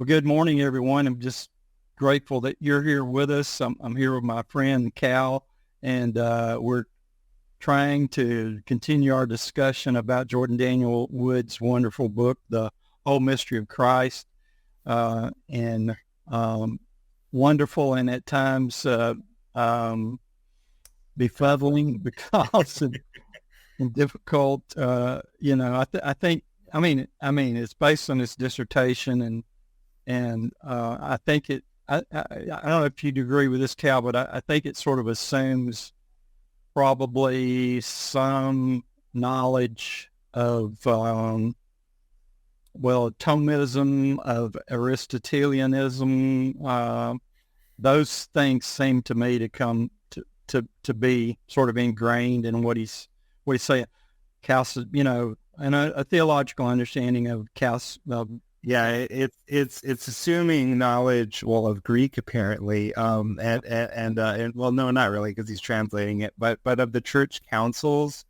Well, good morning, everyone. I'm just grateful that you're here with us. I'm here with my friend Cal, and we're trying to continue our discussion about Jordan Daniel Wood's wonderful book, The Whole Mystery of Christ, and wonderful and at times um, befuddling because and difficult. I think. I mean, it's based on his dissertation, and I think I don't know if you'd agree with this, Cal, but I think it sort of assumes probably some knowledge of, Thomism, of Aristotelianism. Those things seem to me to come to be sort of ingrained in what he's saying. Cal, and a theological understanding of Cal's. Yeah, it's assuming knowledge, well, of Greek apparently, and well, no, not really, because he's translating it, but of the church councils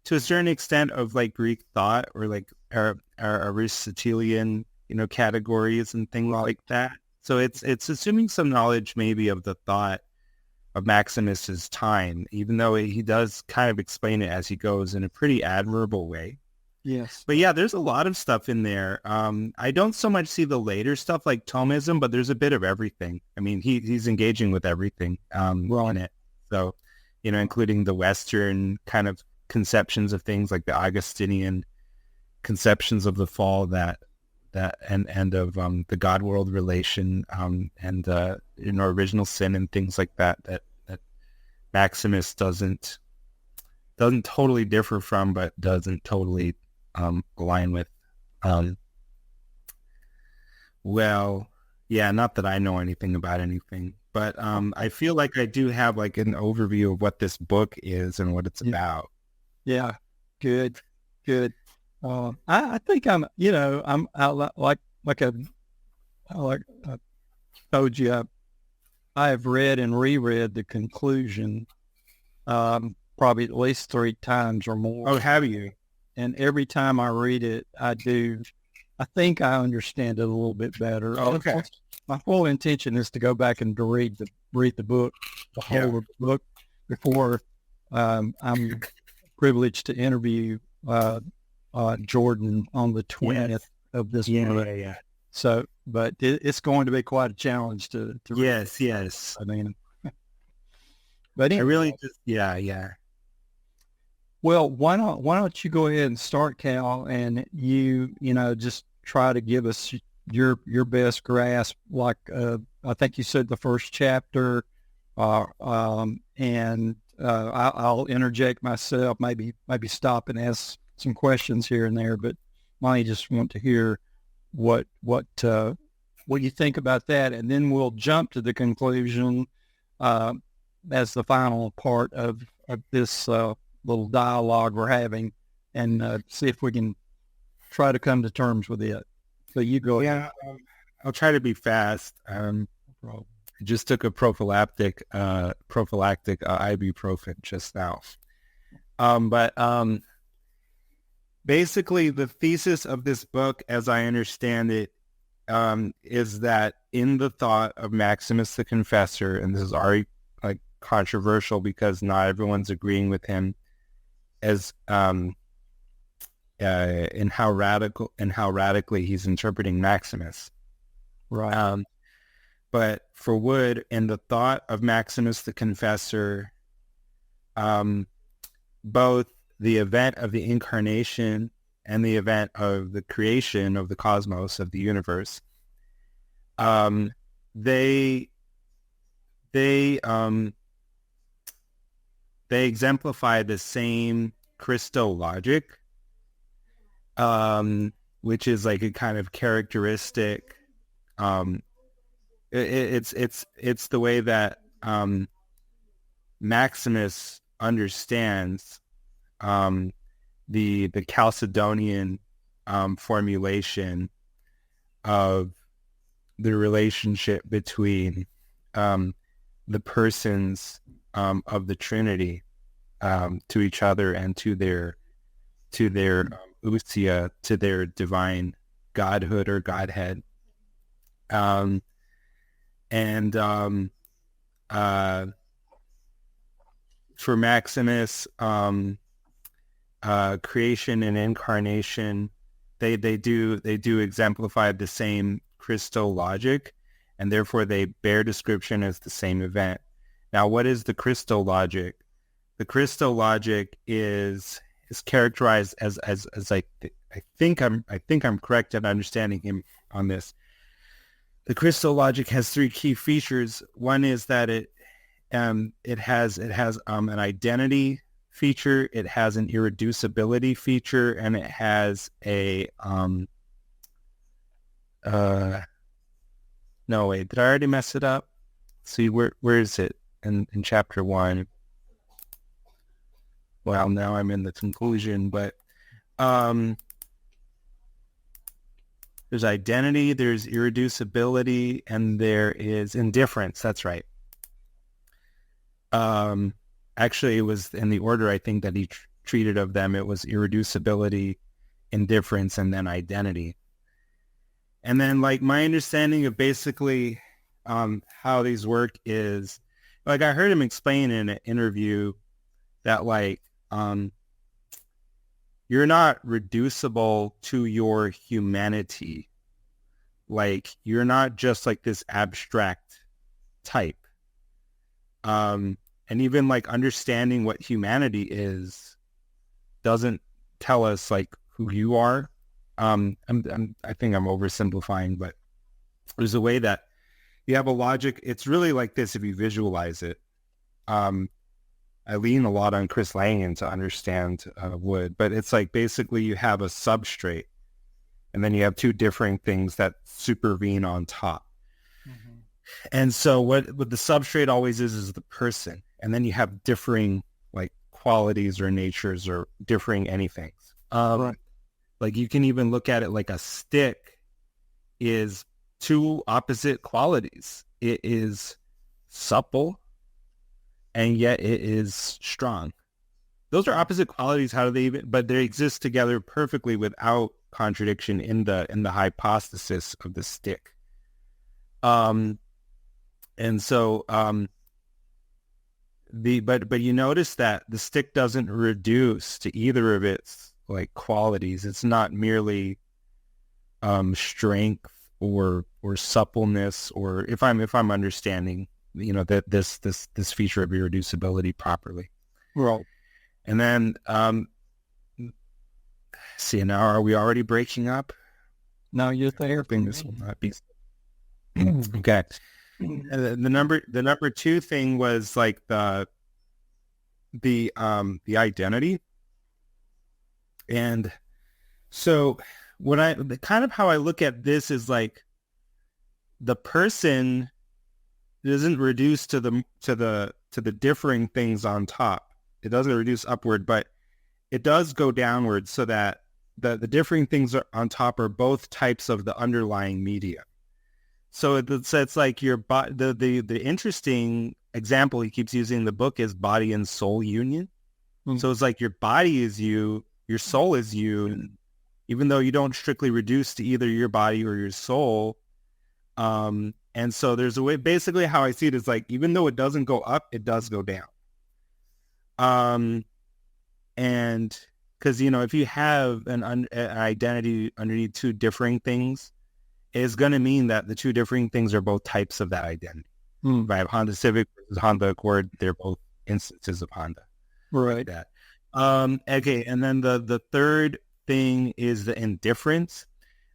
to a certain extent of like Greek thought or like our Aristotelian, categories and things like that. So it's assuming some knowledge maybe of the thought of Maximus's time, even though he does kind of explain it as he goes in a pretty admirable way. Yes. But yeah, there's a lot of stuff in there. I don't so much see the later stuff like Thomism, but there's a bit of everything. I mean, he's engaging with everything in it. So, including the Western kind of conceptions of things like the Augustinian conceptions of the fall and of the God world relation and original sin and things like that Maximus doesn't totally differ from, but doesn't totally align with. Well, yeah, not that I know anything about anything, but I feel like I do have like an overview of what this book is and what it's about. Yeah, good. I think I'm out like I told you, I have read and reread the conclusion probably at least 3 times or more. Oh, have you? And every time I read it, I think I understand it a little bit better. Oh, okay. My full intention is to go back and to read the book, the whole of the book, before I'm privileged to interview Jordan on the 20th of this month. Yeah. So, but it's going to be quite a challenge to Yes. I mean, but anyway, I really just, yeah. Well, why don't you go ahead and start, Cal, and just try to give us your best grasp. Like I think you said the first chapter, and I'll interject myself, maybe stop and ask some questions here and there. But I just want to hear what you think about that, and then we'll jump to the conclusion as the final part of this little dialogue we're having, and see if we can try to come to terms with it. So you go. Yeah, I'll try to be fast. I just took a prophylactic ibuprofen just now. But basically the thesis of this book, as I understand it, is that in the thought of Maximus the Confessor, and this is already like controversial because not everyone's agreeing with him, as in how radically he's interpreting Maximus. Right. But for Wood, in the thought of Maximus the Confessor, both the event of the Incarnation and the event of the creation of the cosmos, of the universe, they exemplify the same Christologic, which is like a kind of characteristic. It's the way that Maximus understands the Chalcedonian formulation of the relationship between the persons of the Trinity to each other and to their ousia, to their divine godhood or godhead. Um, and for Maximus, creation and incarnation, they do exemplify the same Christo logic, and therefore they bear description as the same event. Now, what is the Christo logic? The Christo logic is characterized as I think I'm correct in understanding him on this. The Christo logic has three key features. One is that it has an identity feature, it has an irreducibility feature, and it has a no, wait, did I already mess it up? See, where is it in chapter 1? Well, now I'm in the conclusion, but there's identity, there's irreducibility, and there is indifference. That's right. Actually, it was in the order I think that he treated of them. It was irreducibility, indifference, and then identity. And then, like, my understanding of basically how these work is, like, I heard him explain in an interview that, like, you're not reducible to your humanity. Like, you're not just like this abstract type. And even like understanding what humanity is doesn't tell us like who you are. I think I'm oversimplifying, but there's a way that you have a logic. It's really like this if you visualize it. I lean a lot on Chris Langan to understand wood, but it's like basically you have a substrate and then you have two differing things that supervene on top. Mm-hmm. And so what the substrate always is the person. And then you have differing like qualities or natures or differing anythings. Right. Like you can even look at it like a stick is two opposite qualities. It is supple and yet it is strong. Those are opposite qualities. How do they even, but they exist together perfectly without contradiction in the hypostasis of the stick. And so but you notice that the stick doesn't reduce to either of its like qualities. It's not merely strength or suppleness, or if I'm understanding, you know, that this feature of irreducibility properly. Right. And then see, now are we already breaking up? No, you're there. This will not be okay. The number two thing was like the identity. And so kind of how I look at this is like the person isn't reduced to the differing things on top. It doesn't reduce upward, but it does go downward so that the differing things on top are both types of the underlying media. So it's like your the interesting example he keeps using in the book is body and soul union. Mm-hmm. So it's like your body is you, your soul is you, even though you don't strictly reduce to either your body or your soul. And so there's a way, basically how I see it is like, even though it doesn't go up, it does go down. And because, you know, if you have an identity underneath two differing things, it's going to mean that the two differing things are both types of that identity. If I have Honda Civic versus Honda Accord, they're both instances of Honda. Right. That. Okay. And then the third thing is the indifference.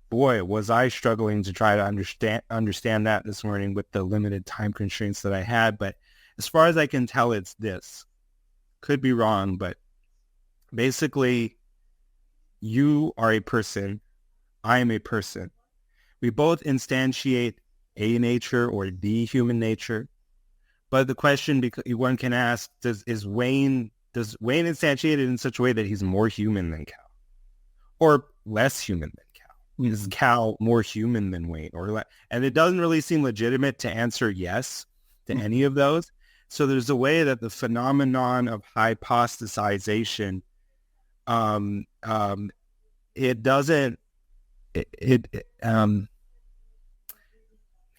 Boy, was I struggling to try to understand that this morning with the limited time constraints that I had. But as far as I can tell, it's this. Could be wrong, but basically, you are a person. I am a person. We both instantiate a nature or the human nature. But the question one can ask, does Wayne instantiate it in such a way that he's more human than Cal? Or less human than Cal? Mm-hmm. Is Cal more human than Wayne? And it doesn't really seem legitimate to answer yes to any of those. So there's a way that the phenomenon of hypostasization, it doesn't,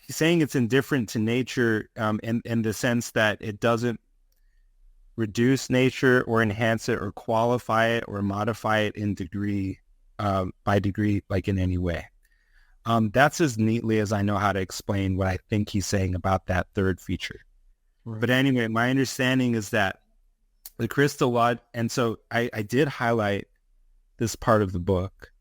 he's saying it's indifferent to nature, in the sense that it doesn't reduce nature or enhance it or qualify it or modify it in degree, by degree, like in any way. That's as neatly as I know how to explain what I think he's saying about that third feature. Right. But anyway, my understanding is that the Christology, and so I did highlight this part of the book,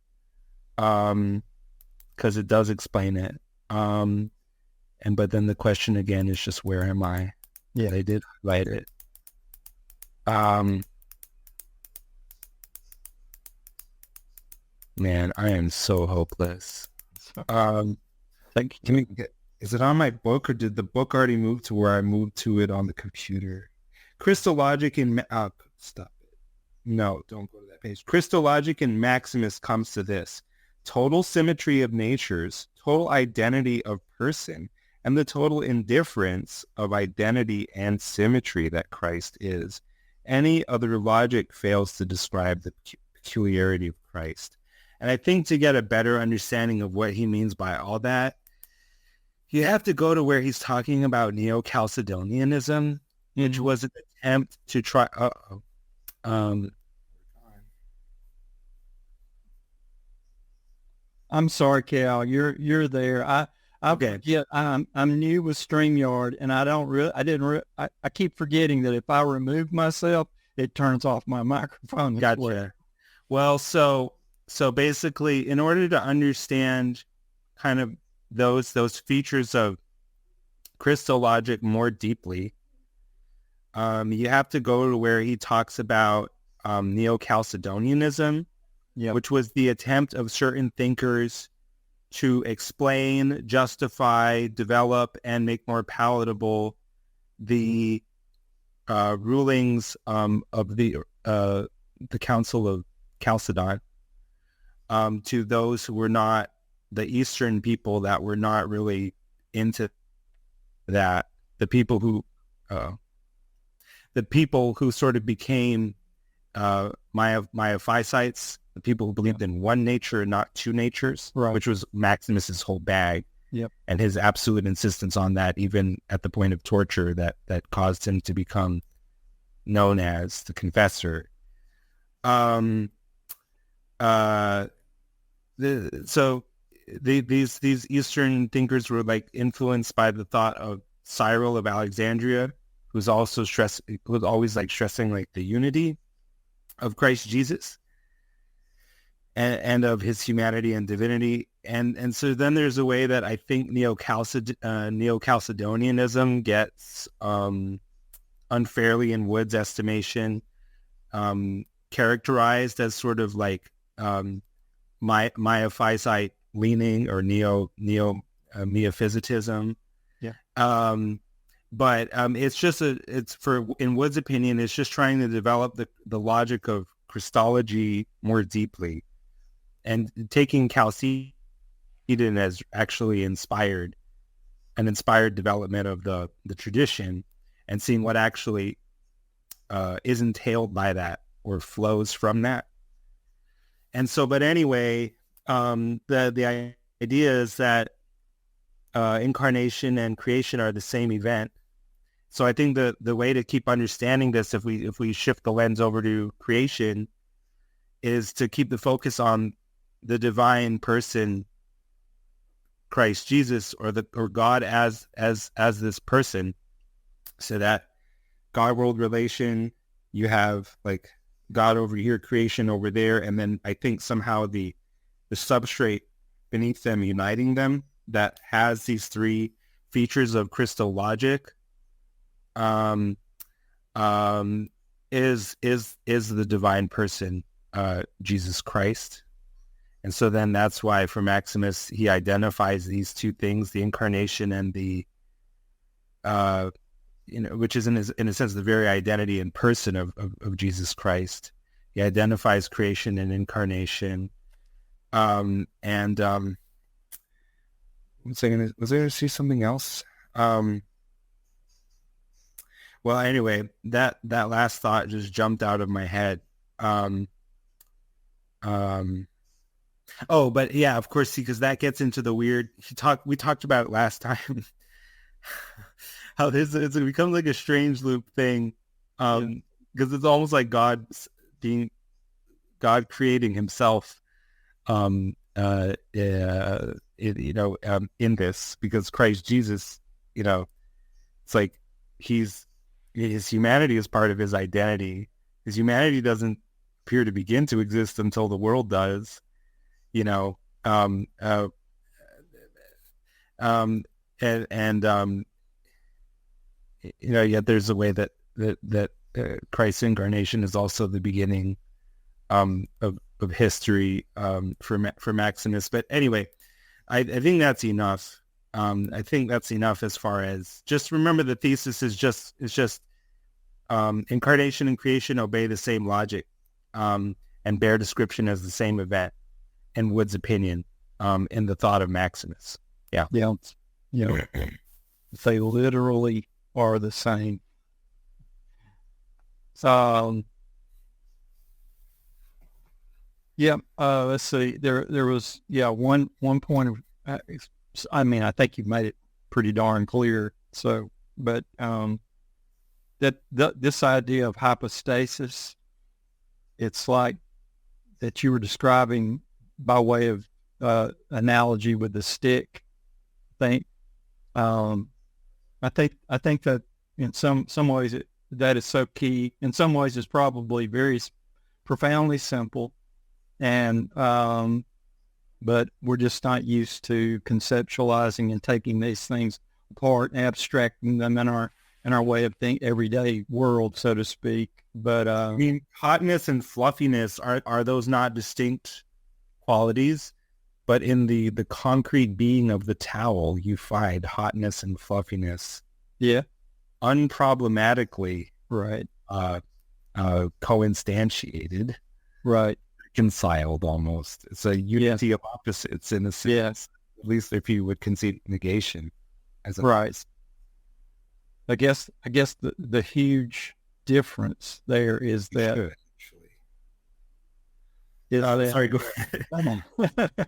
because it does explain it. But then the question again is just, where am I? Yeah, I did highlight it. Man, I am so hopeless. Is it on my book, or did the book already move to where I moved to it on the computer? Christologic and stop it. No, don't go to that page. Christologic and Maximus comes to this: total symmetry of natures, total identity of person, and the total indifference of identity and symmetry that Christ is. Any other logic fails to describe the peculiarity of Christ. And I think to get a better understanding of what he means by all that, you have to go to where he's talking about Neo-Chalcedonianism, which was an attempt to try... I'm sorry, Cal. You're there. I forget. I'm new with StreamYard, and I keep forgetting that if I remove myself, it turns off my microphone. Gotcha. Well, so basically, in order to understand kind of those features of Christologic more deeply, you have to go to where he talks about Neo-Chalcedonianism, which was the attempt of certain thinkers to explain, justify, develop, and make more palatable the rulings of the Council of Chalcedon, to those who were not the Eastern people that were not really into that. The people who sort of became Miaphysites, the people who believed in one nature, not two natures, which was Maximus's whole bag, and his absolute insistence on that, even at the point of torture, that caused him to become known as the Confessor. These Eastern thinkers were like influenced by the thought of Cyril of Alexandria, who's always like stressing like the unity of Christ Jesus and of his humanity and divinity. And so then there's a way that I think Neo-Chalcedonianism gets unfairly, in Wood's estimation, characterized as sort of like Miaphysite leaning, or Miaphysitism. But in Wood's opinion, it's just trying to develop the logic of Christology more deeply, and taking Chalcedon as actually an inspired development of the tradition, and seeing what actually is entailed by that or flows from that. And so, but anyway, the idea is that incarnation and creation are the same event. So I think the way to keep understanding this, if we shift the lens over to creation, is to keep the focus on the divine person, Christ Jesus, or God as this person. So that God-world relation, you have like God over here, creation over there, and then I think somehow the substrate beneath them, uniting them, that has these three features of Christologic, is the divine person, Jesus Christ. And so then that's why for Maximus, he identifies these two things, the incarnation and the which is in a sense the very identity and person of Jesus Christ. He identifies creation and incarnation. Was I going to see something else? Well, anyway, that last thought just jumped out of my head. Oh, but yeah, of course, because that gets into the weird. We talked about it last time. How it becomes like a strange loop thing, because it's almost like being God creating Himself, in this, because Christ Jesus, it's like his humanity is part of his identity. His humanity doesn't appear to begin to exist until the world does. you know, um, uh, um, and yet there's a way that Christ's incarnation is also the beginning of history for Maximus. But anyway, I think that's enough. I think that's enough as far as just remember the thesis is just incarnation and creation obey the same logic and bear description as the same event, and Wood's opinion in the thought of Maximus. Yeah. Yeah. Yeah. They literally are the same. So, yeah, let's see. There was, one point of, I mean, I think you've made it pretty darn clear. So, but this idea of hypostasis, it's like that you were describing by way of analogy with the stick. Think, I think that in some ways that is so key. In some ways, it's probably very profoundly simple, and but we're just not used to conceptualizing and taking these things apart and abstracting them in our way of everyday world, so to speak. But I mean, hotness and fluffiness are those not distinct qualities? But in the concrete being of the towel, you find hotness and fluffiness. Yeah, unproblematically, right, co-instantiated, right, reconciled almost. It's a unity of opposites in a sense. Yes. At least if you would concede negation as a right. I guess the huge difference there is that. Sorry, go ahead.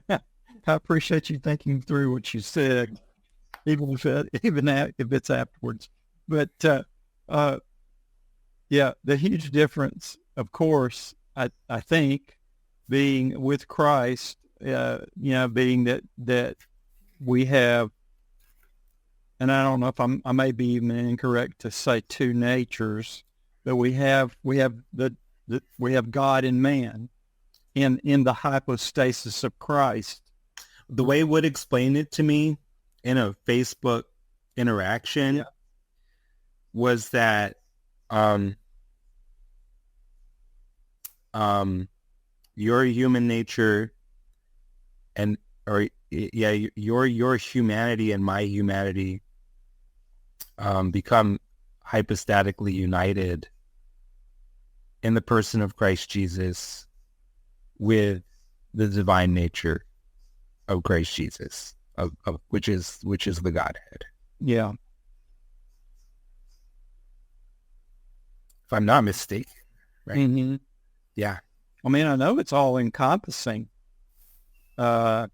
I appreciate you thinking through what you said, even if it's afterwards. But the huge difference, of course, I think, being with Christ, being that we have, and I don't know if I may be even incorrect to say two natures, but we have God and man in the hypostasis of Christ. The way Wood explained it to me in a Facebook interaction was that your human nature your humanity and my humanity become hypostatically united in the person of Christ Jesus with the divine nature of Christ Jesus, of which is the Godhead. Yeah. If I'm not mistaken, right? Mm-hmm. Yeah. I mean, I know it's all encompassing. So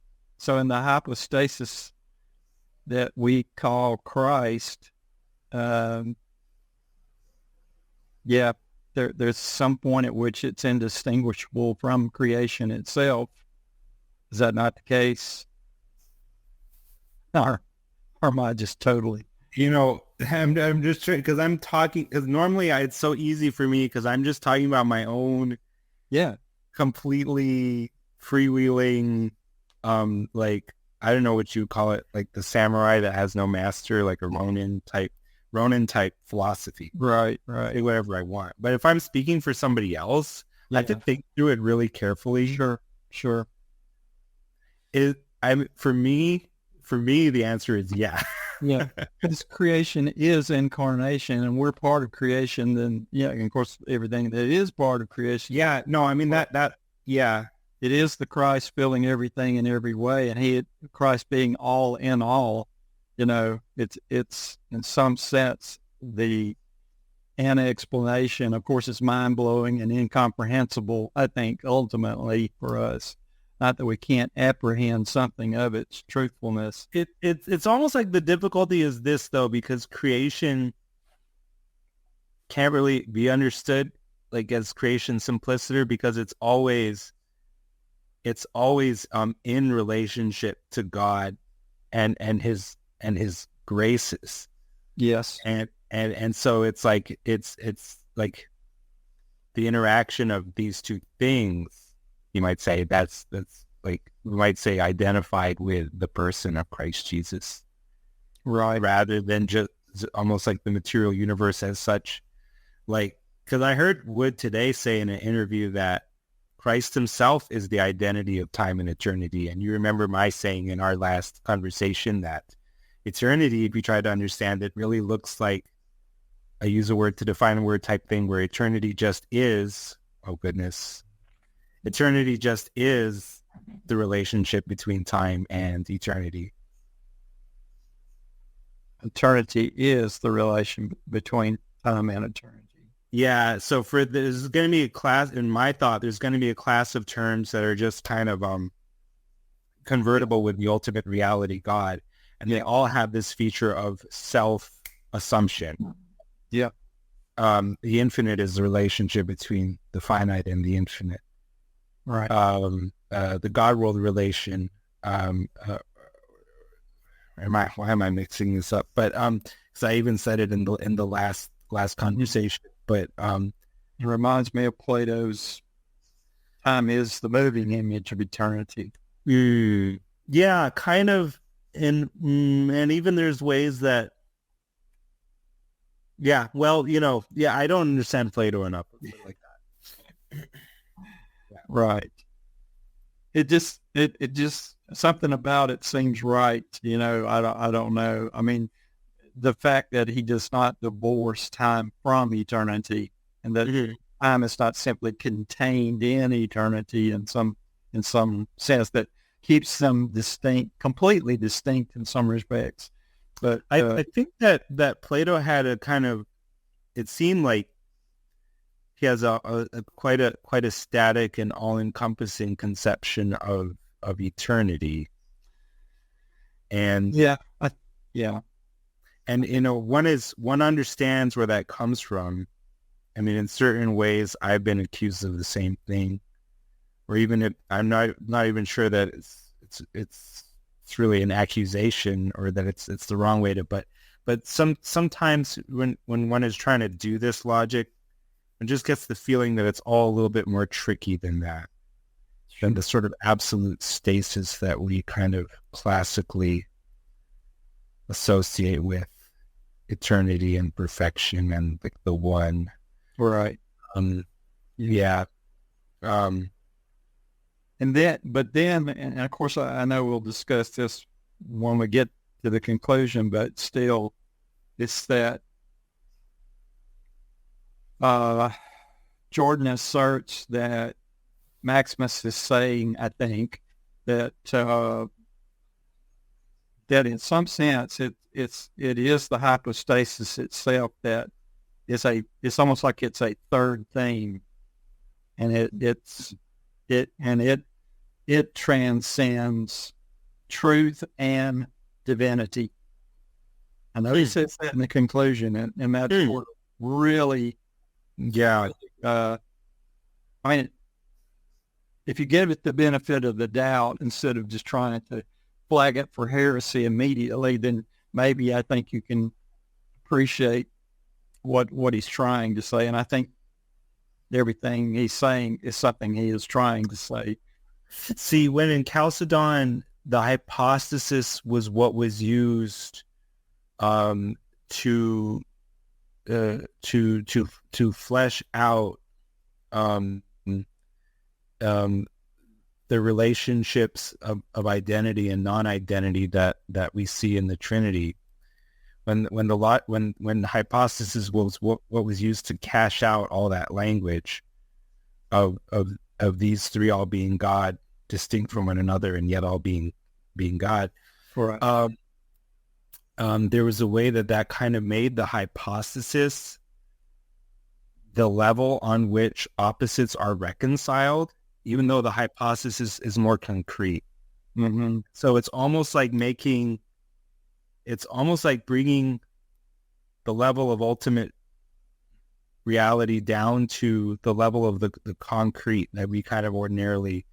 in the hypostasis that we call Christ, there's some point at which it's indistinguishable from creation itself. Is that not the case? Or am I just totally? I'm just trying, because I'm talking, because normally it's so easy for me because I'm just talking about my own, completely freewheeling, like, I don't know what you call it, like the samurai that has no master, like a Ronin type philosophy. Right. Say whatever I want. But if I'm speaking for somebody else, I have to think through it really carefully. Sure. For me, the answer is yeah. Yeah, because creation is incarnation, and we're part of creation. Then, and of course, everything that is part of creation. Yeah, no, I mean that. It is the Christ filling everything in every way, and Christ being all in all. It's in some sense an explanation. Of course, it's mind blowing and incomprehensible, I think, ultimately for us. not that we can't apprehend something of its truthfulness. It's almost like the difficulty is this though, because creation can't really be understood like as creation simpliciter, because it's always in relationship to God and his graces. Yes. And so it's like like the interaction of these two things, you might say, that's like, we might say, identified with the person of Christ Jesus, Right. rather than just almost like the material universe as such. Like, because I heard Wood today say in an interview that Christ himself is the identity of time and eternity. And you remember my saying in our last conversation that eternity, if you try to understand it, really looks like, I use a word to define a word type thing, where eternity just is, oh goodness, eternity just is the relationship between time and eternity. Eternity is the relation between time and eternity. Yeah, so there's going to be a class, in my thought, there's going to be a class of terms that are just kind of convertible with the ultimate reality, God, and they all have this feature of self-assumption. Yeah. The infinite is the relationship between the finite and the infinite. Right. The God-world relation. Why am I mixing this up? But because I even said it in the last conversation. But it reminds me of Plato's time is the moving image of eternity. Yeah, kind of. And even there's ways that, yeah, well, I don't understand Plato enough like that. Yeah. Right. It just something about it seems right. I don't know. I mean, the fact that he does not divorce time from eternity, and that time is not simply contained in eternity in some sense, that keeps them distinct, completely distinct in some respects. But I think that Plato had a kind of, it seemed like he has a quite a static and all-encompassing conception of eternity. And yeah. And, one understands where that comes from. I mean, in certain ways, I've been accused of the same thing, or even if I'm not even sure that it's really an accusation, or that it's the wrong way to, but sometimes when one is trying to do this logic, one just gets the feeling that it's all a little bit more tricky than that, than the sort of absolute stasis that we kind of classically associate with eternity and perfection and like the one. Right. Yeah. And of course, I know we'll discuss this when we get to the conclusion, but still, it's that Jordan asserts that Maximus is saying, I think, that that in some sense it is the hypostasis itself that is it's almost like it's a third theme, and it transcends truth and divinity. I know he says that in the conclusion, and that's really, yeah. I mean, if you give it the benefit of the doubt instead of just trying to flag it for heresy immediately, then maybe I think you can appreciate what he's trying to say. And I think everything he's saying is something he is trying to say. See, when in Chalcedon, the hypostasis was what was used to flesh out the relationships of identity and non-identity that we see in the Trinity. When hypostasis was what was used to cash out all that language of these three all being God, distinct from one another, and yet all being God. Right. There was a way that kind of made the hypostasis the level on which opposites are reconciled. even though the hypostasis is more concrete. Mm-hmm. So it's almost like bringing the level of ultimate reality down to the level of the concrete that we kind of ordinarily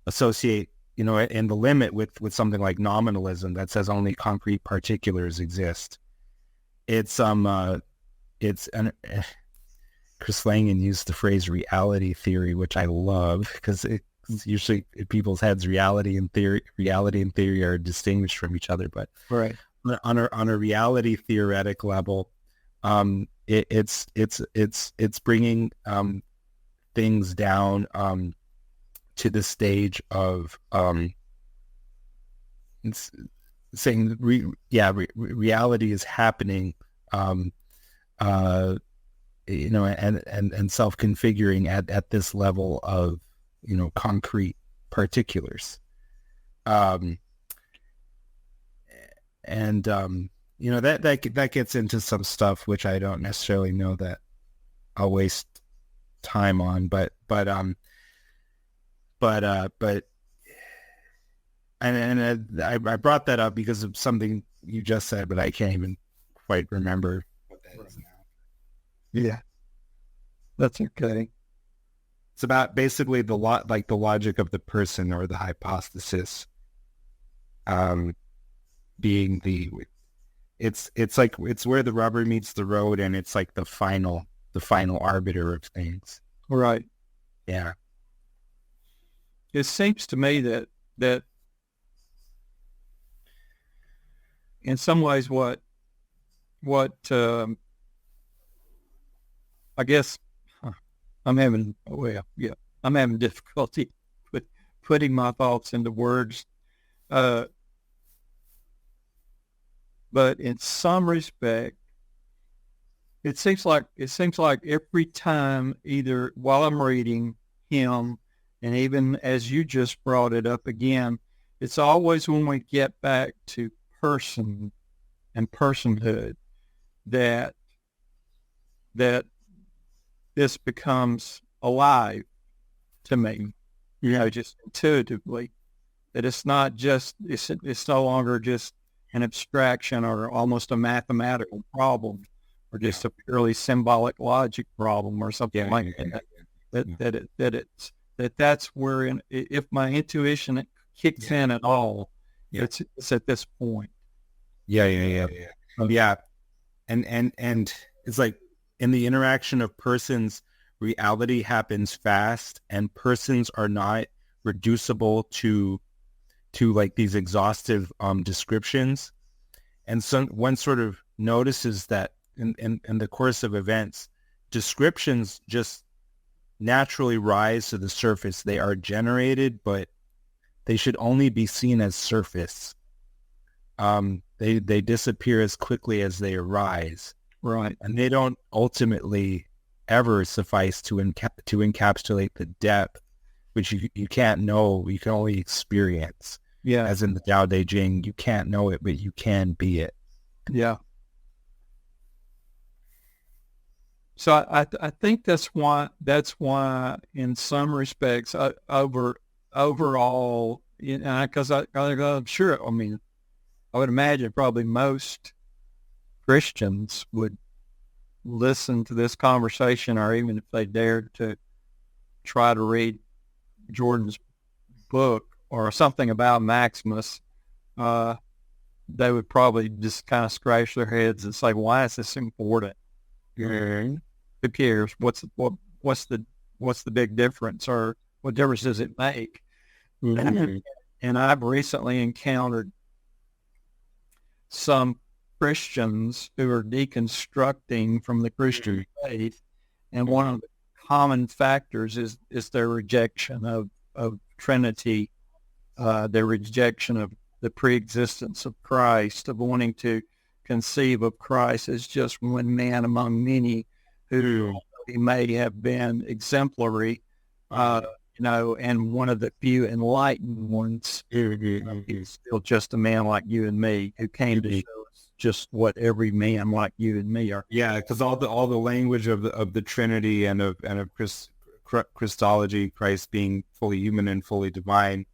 associate, in the limit with something like nominalism that says only concrete particulars exist. It's Chris Langan used the phrase reality theory, which I love because it's usually in people's heads, reality and theory are distinguished from each other. But Right. on a reality theoretic level, it's bringing things down to the stage of it's saying reality is happening, and self-configuring at this level of concrete particulars, that gets into some stuff which I don't necessarily know that I'll waste time on, but I brought that up because of something you just said, but I can't even quite remember what that is now. Yeah, that's okay. It's about basically the logic of the person or the hypostasis, being it's where the rubber meets the road, and it's like the final arbiter of things. Right. Yeah. It seems to me that in some ways what I guess I'm having difficulty putting my thoughts into words. But in some respect, it seems like every time, either while I'm reading him, and even as you just brought it up again, it's always when we get back to person and personhood that this becomes alive to me, just intuitively, that it's not just, it's no longer just an abstraction or almost a mathematical problem or just a purely symbolic logic problem or something like that. That's where, if my intuition kicks in at all, it's at this point. Yeah. And it's like in the interaction of persons, reality happens fast, and persons are not reducible to like these exhaustive descriptions. And so one sort of notices that in the course of events, descriptions just naturally rise to the surface. They are generated, but they should only be seen as surface. They disappear as quickly as they arise. Right. And they don't ultimately ever suffice to encapsulate the depth, which you can't know, you can only experience. Yeah. As in the Tao Te Ching, you can't know it, but you can be it. Yeah. So I think that's why in some respects overall, because I'm sure, I mean, I would imagine probably most Christians would listen to this conversation, or even if they dared to try to read Jordan's book or something about Maximus, they would probably just kind of scratch their heads and say, "Why is this important? Who cares? What's the big difference, or what difference does it make?" And I've recently encountered some Christians who are deconstructing from the Christian faith, and one of the common factors is their rejection of Trinity, their rejection of the preexistence of Christ, of wanting to conceive of Christ as just one man among many who he may have been exemplary, and one of the few enlightened ones. He's still just a man like you and me who came to show us just what every man like you and me are. Yeah, because all the language of the Trinity and of Christology, Christ being fully human and fully divine.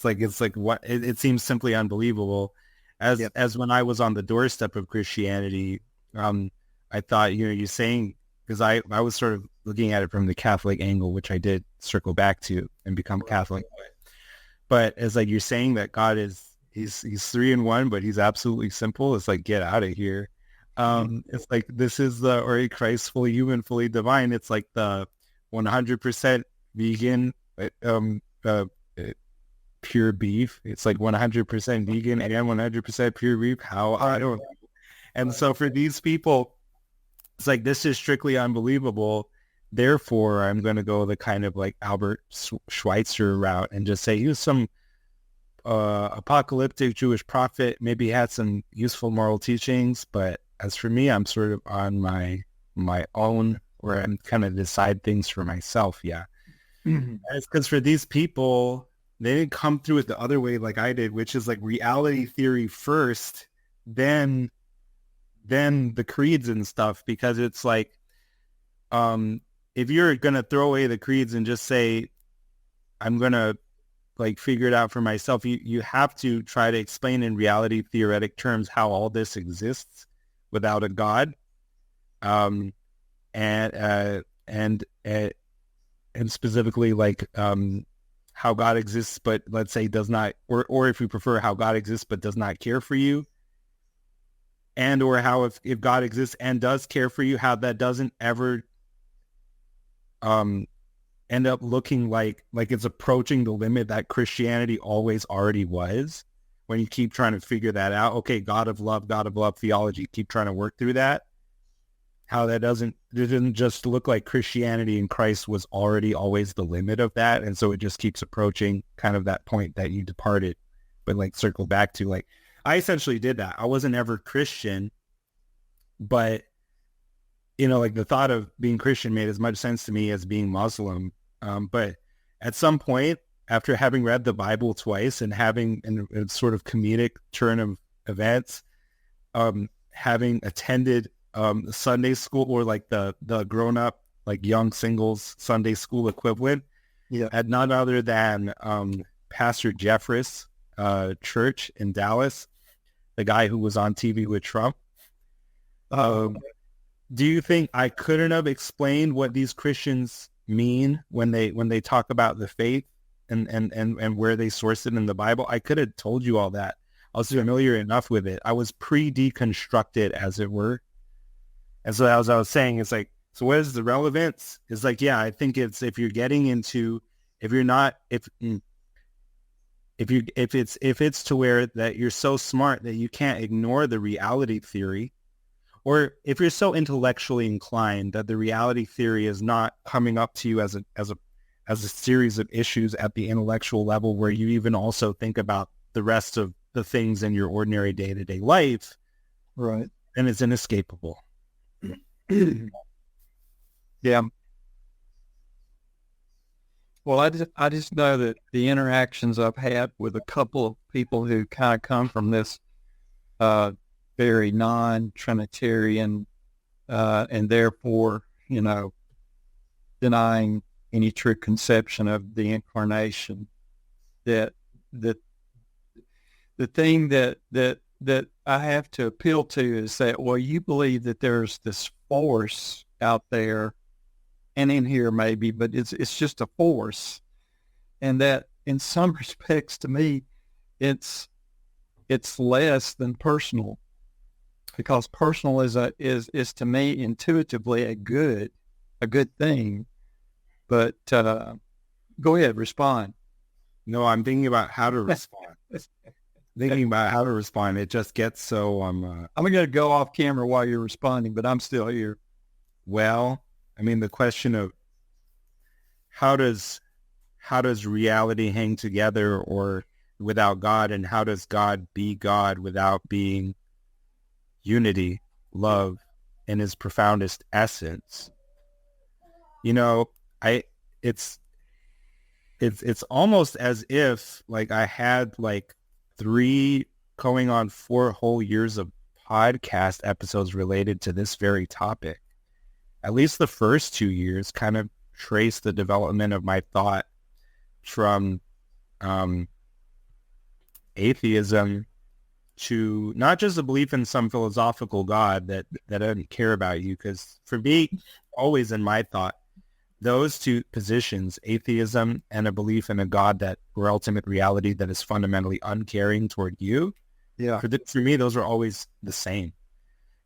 It's like what it seems simply unbelievable. As when I was on the doorstep of Christianity, I thought, you're saying, because I was sort of looking at it from the Catholic angle, which I did circle back to and become Catholic. But as like you're saying that God he's three in one, but he's absolutely simple. It's like, get out of here. It's like, this is or Christ fully human, fully divine. It's like the 100% vegan, uh, pure beef. It's like 100% vegan and 100% pure beef. How? I don't know. And so for these people, it's like, this is strictly unbelievable. Therefore, I'm going to go the kind of like Albert Schweitzer route and just say he was some apocalyptic Jewish prophet. Maybe he had some useful moral teachings, but as for me, I'm sort of on my own, where I'm kind of decide things for myself. Yeah. Mm-hmm. It's because for these people, they didn't come through it the other way like I did, which is like reality theory first, then the creeds and stuff, because it's like, if you're going to throw away the creeds and just say, I'm going to like figure it out for myself, you have to try to explain in reality theoretic terms how all this exists without a God. And specifically like, how God exists, but let's say does not, or if you prefer, how God exists, but does not care for you. And, or how if God exists and does care for you, how that doesn't ever, end up looking like it's approaching the limit that Christianity always already was. When you keep trying to figure that out, okay, God of love theology, keep trying to work through that. How that doesn't just look like Christianity and Christ was already always the limit of that. And so it just keeps approaching kind of that point that you departed, but like circle back to, like, I essentially did that. I wasn't ever Christian, but like the thought of being Christian made as much sense to me as being Muslim. But at some point, after having read the Bible twice and having a sort of comedic turn of events, having attended Sunday school, or like the grown-up, like young singles Sunday school equivalent, at none other than Pastor Jeffress church in Dallas, the guy who was on TV with Trump. Do you think I couldn't have explained what these Christians mean when they talk about the faith and where they source it in the Bible? I could have told you all that. I was familiar enough with it. I was pre-deconstructed, as it were. And so as I was saying, it's like, so what is the relevance? It's like, yeah, I think it's, if it's to where that you're so smart that you can't ignore the reality theory, or if you're so intellectually inclined that the reality theory is not coming up to you as a series of issues at the intellectual level, where you even also think about the rest of the things in your ordinary day-to-day life, right? And it's inescapable. Yeah. Well, I just know that the interactions I've had with a couple of people who kind of come from this very non-Trinitarian and therefore, denying any true conception of the Incarnation, that the thing that I have to appeal to is that, well, you believe that there's this force out there and in here maybe, but it's just a force. And that in some respects, to me, it's less than personal, because personal is to me intuitively a good thing. But go ahead, respond. No, I'm thinking about how to respond. It just gets so I'm going to go off camera while you're responding, but I'm still here. Well, I mean, the question of how does reality hang together or without God, and how does God be God without being unity, love, in his profoundest essence? It's almost as if like I had like 3 going on 4 whole years of podcast episodes related to this very topic. At least the first 2 years kind of trace the development of my thought from atheism to not just a belief in some philosophical God that doesn't care about you. Because for me, always in my thought, those two positions, atheism and a belief in a God that or ultimate reality that is fundamentally uncaring toward you, for me, those are always the same.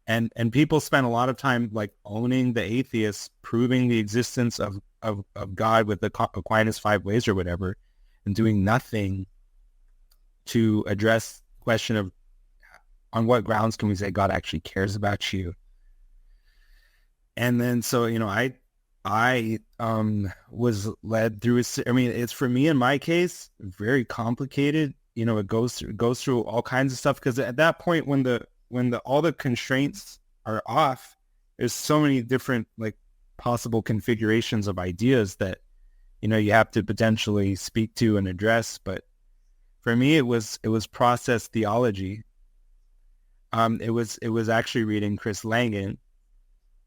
And people spend a lot of time like owning the atheist, proving the existence of God with the Aquinas 5 ways or whatever, and doing nothing to address the question of on what grounds can we say God actually cares about you. And then so I was led through it's for me in my case very complicated. It goes through all kinds of stuff, because at that point when all the constraints are off, there's so many different like possible configurations of ideas that you have to potentially speak to and address. But for me, it was process theology. It was actually reading Chris Langan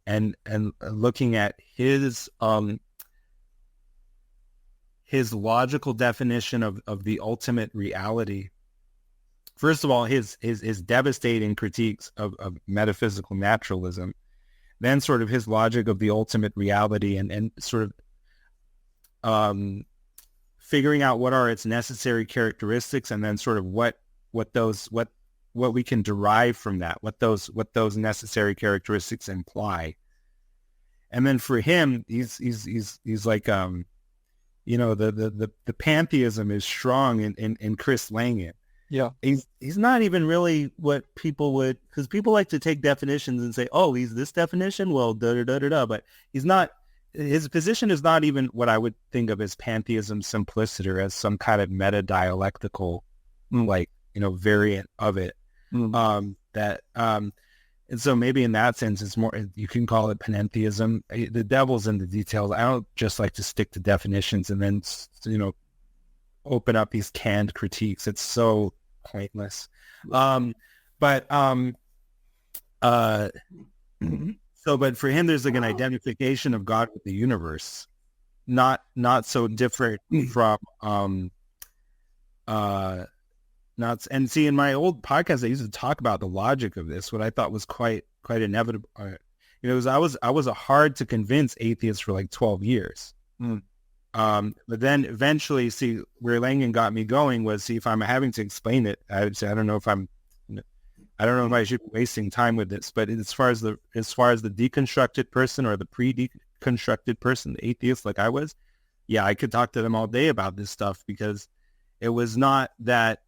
and looking at his logical definition of the ultimate reality. First of all, his devastating critiques of metaphysical naturalism, then sort of his logic of the ultimate reality, and sort of figuring out what are its necessary characteristics, and then sort of what we can derive from that, what those necessary characteristics imply. And then for him, he's like the pantheism is strong in Chris Langan. Yeah. He's not even really what people would, because people like to take definitions and say, oh, he's this definition, well, da-da-da-da-da, but he's not, his position is not even what I would think of as pantheism simpliciter, as some kind of meta-dialectical, variant of it. And so maybe in that sense, it's more, you can call it panentheism. The devil's in the details. I don't just like to stick to definitions and then, open up these canned critiques. It's so pointless. But for him, there's like an identification of God with the universe, not so different from, and see, in my old podcast, I used to talk about the logic of this, what I thought was quite inevitable. I was a hard to convince atheist for like 12 years. But then eventually, see, where Langan got me going was, see, if I'm having to explain it, I would say, I don't know if I should be wasting time with this, but as far as the deconstructed person or the pre-deconstructed person, the atheist like I was, yeah, I could talk to them all day about this stuff, because it was not that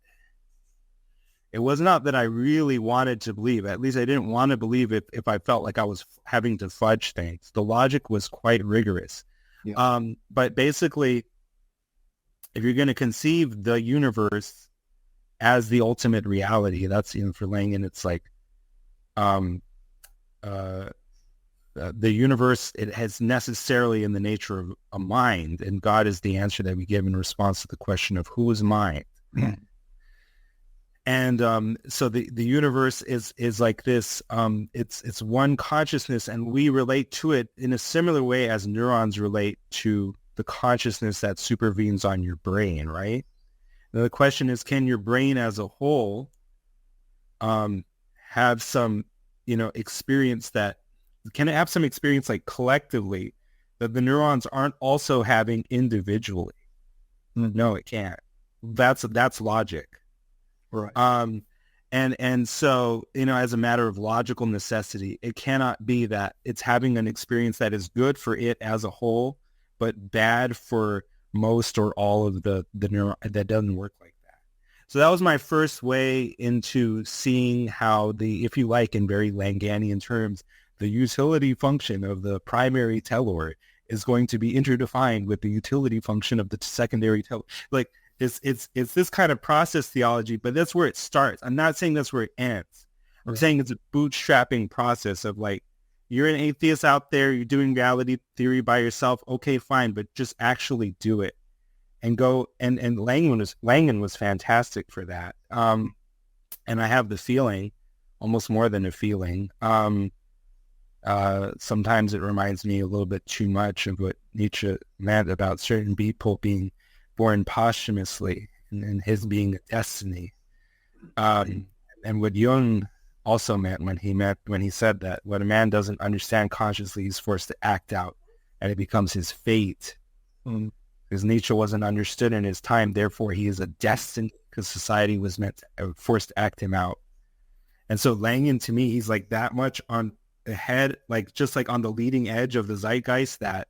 I really wanted to believe. At least I didn't want to believe if I felt like I was having to fudge things. The logic was quite rigorous. Yeah. But basically, if you're going to conceive the universe as the ultimate reality, that's, for Langan, it's like the universe, it has necessarily in the nature of a mind, and God is the answer that we give in response to the question of who is mind. And so the universe is like this. It's one consciousness, and we relate to it in a similar way as neurons relate to the consciousness that supervenes on your brain, right? Now, the question is, can your brain as a whole have some, experience like collectively that the neurons aren't also having individually? No, it can't. That's logic. Right. And so, as a matter of logical necessity, it cannot be that it's having an experience that is good for it as a whole, but bad for most or all of the neuron. That doesn't work like that. So that was my first way into seeing how if you like, in very Langanian terms, the utility function of the primary telor is going to be interdefined with the utility function of the secondary telor. Like, It's this kind of process theology, but that's where it starts. I'm not saying that's where it ends. I'm saying it's a bootstrapping process of like, you're an atheist out there, you're doing reality theory by yourself. Okay, fine, but just actually do it and go. And Langan was fantastic for that. And I have the feeling, almost more than a feeling, Sometimes it reminds me a little bit too much of what Nietzsche meant about certain people being born posthumously and his being a destiny. And what Jung also meant when he said that when a man doesn't understand consciously, he's forced to act out, and it becomes his fate. Because Nietzsche wasn't understood in his time, therefore he is a destiny because society was forced to act him out. And so Langen, to me, he's like that much on the head, like just like on the leading edge of the zeitgeist, that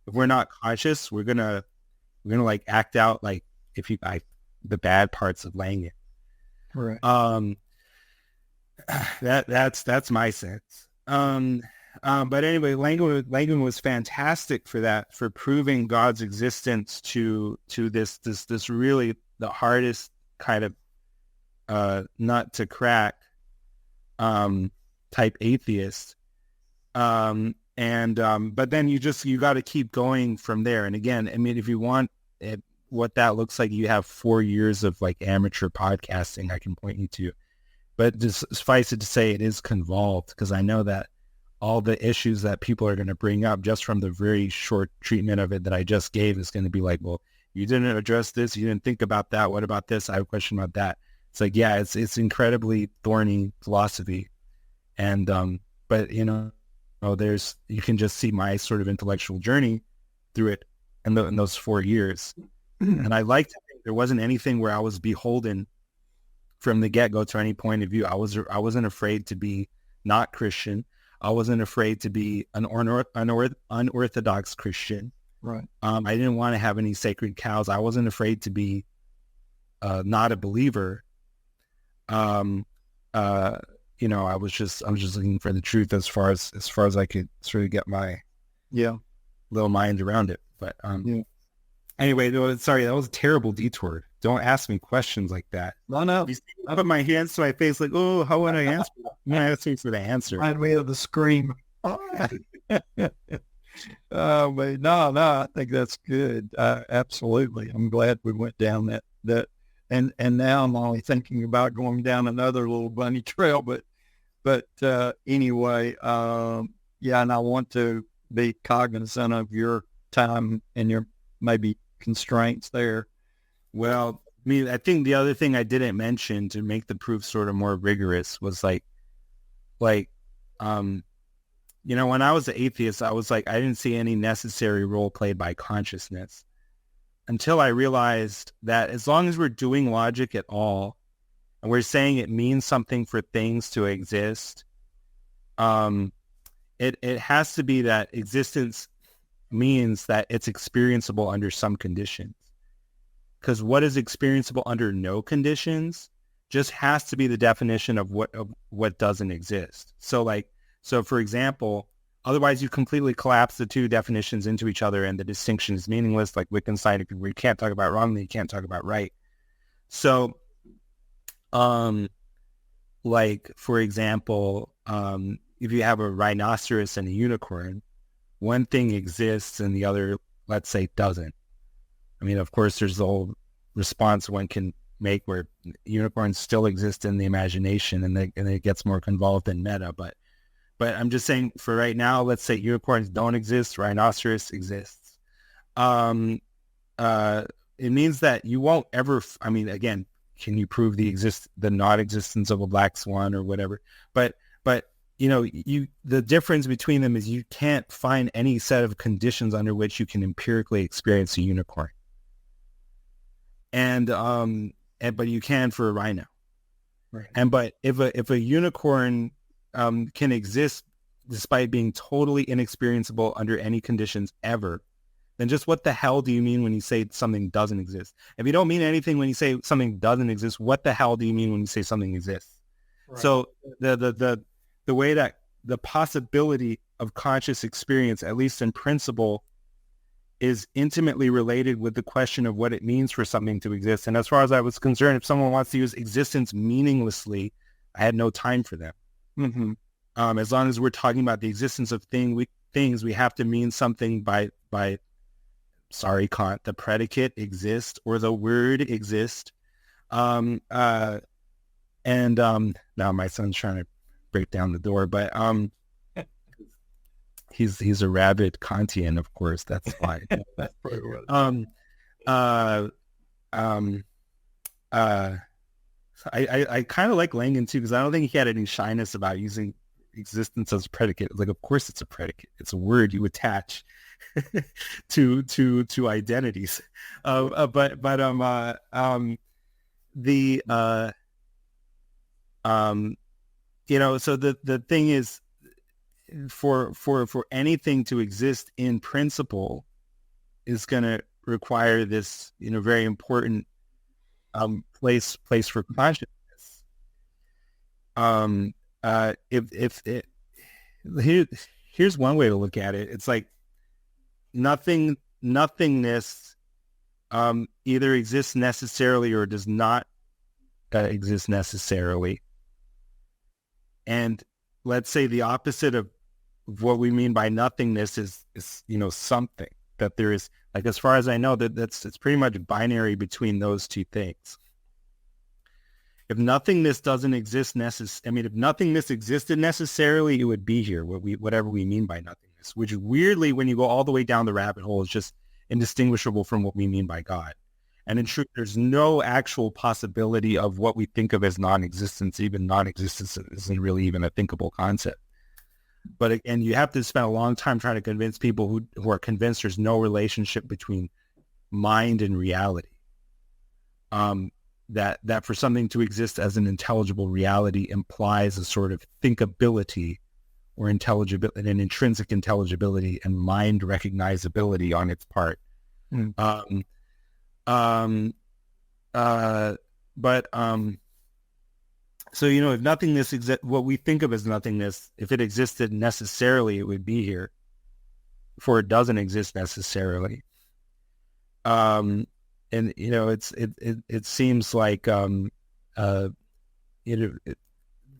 if we're not conscious, we're gonna like act out like the bad parts of Langen. Right. That's my sense. But anyway, Langen was fantastic for that, for proving God's existence to this really the hardest kind of nut to crack type atheist. But then you got to keep going from there. And again, I mean, if you want what that looks like, you have 4 years of like amateur podcasting I can point you to. But just suffice it to say, it is convolved, because I know that all the issues that people are going to bring up just from the very short treatment of it that I just gave is going to be like, well, you didn't address this, you didn't think about that, what about this? I have a question about that. It's like, yeah, it's incredibly thorny philosophy. And but you can just see my sort of intellectual journey through it in those 4 years. And I like to think there wasn't anything where I was beholden from the get-go to any point of view. I wasn't afraid to be not Christian. I wasn't afraid to be an unorthodox Christian. Right. I didn't want to have any sacred cows. I wasn't afraid to be not a believer. I was just looking for the truth as far as I could sort of get my little mind around it. But anyway, sorry, that was a terrible detour. Don't ask me questions like that. No. I put my hands to my face like, oh, how would I answer? I'm asking for the answer. Remind me of the scream. But no, I think that's good. Absolutely. I'm glad we went down that. And now I'm only thinking about going down another little bunny trail, but anyway, and I want to be cognizant of your time and your maybe constraints there. Well, I mean, I think the other thing I didn't mention to make the proof sort of more rigorous was when I was an atheist, I was like, I didn't see any necessary role played by consciousness until I realized that as long as we're doing logic at all, and we're saying it means something for things to exist, it has to be that existence means that it's experienceable under some conditions. Because what is experienceable under no conditions just has to be the definition of what doesn't exist. So for example, otherwise you completely collapse the two definitions into each other and the distinction is meaningless, like Wittgenstein, where you can't talk about wrong, then you can't talk about right. So, for example, if you have a rhinoceros and a unicorn, one thing exists and the other, let's say, doesn't. I mean, of course, there's the whole response one can make where unicorns still exist in the imagination and it gets more convolved in meta. But I'm just saying, for right now, let's say unicorns don't exist, rhinoceros exists. It means that you won't ever, again, can you prove the non-existence of a black swan or whatever? But the difference between them is you can't find any set of conditions under which you can empirically experience a unicorn. But you can for a rhino. Right. But if a unicorn can exist despite being totally inexperienceable under any conditions ever, then just what the hell do you mean when you say something doesn't exist? If you don't mean anything when you say something doesn't exist, what the hell do you mean when you say something exists? Right. So the way that the possibility of conscious experience, at least in principle, is intimately related with the question of what it means for something to exist. And as far as I was concerned, if someone wants to use existence meaninglessly, I had no time for them. Mm-hmm. As long as we're talking about the existence of things, we have to mean something by sorry, Kant, the predicate exist or the word exist. Now my son's trying to break down the door, but he's a rabid Kantian, of course. That's fine. That's pretty well. I kind of like Langan too, because I don't think he had any shyness about using existence as a predicate. Like, of course it's a predicate. It's a word you attach to identities. So the thing is, for anything to exist in principle is going to require this, very important place for consciousness. Here's one way to look at it. It's like nothingness either exists necessarily or does not exist necessarily. And let's say the opposite of what we mean by nothingness is something, that there is, like, as far as I know, it's pretty much binary between those two things. If nothingness doesn't exist if nothingness existed necessarily, it would be here, whatever we mean by nothingness, which weirdly, when you go all the way down the rabbit hole, is just indistinguishable from what we mean by God. And in truth, there's no actual possibility of what we think of as non-existence. Even non-existence isn't really even a thinkable concept. But again, you have to spend a long time trying to convince people who are convinced there's no relationship between mind and reality. That for something to exist as an intelligible reality implies a sort of thinkability or intelligibility, an intrinsic intelligibility and mind recognizability on its part. So, if nothingness what we think of as nothingness, if it existed necessarily, it would be here. For it doesn't exist necessarily. And it seems like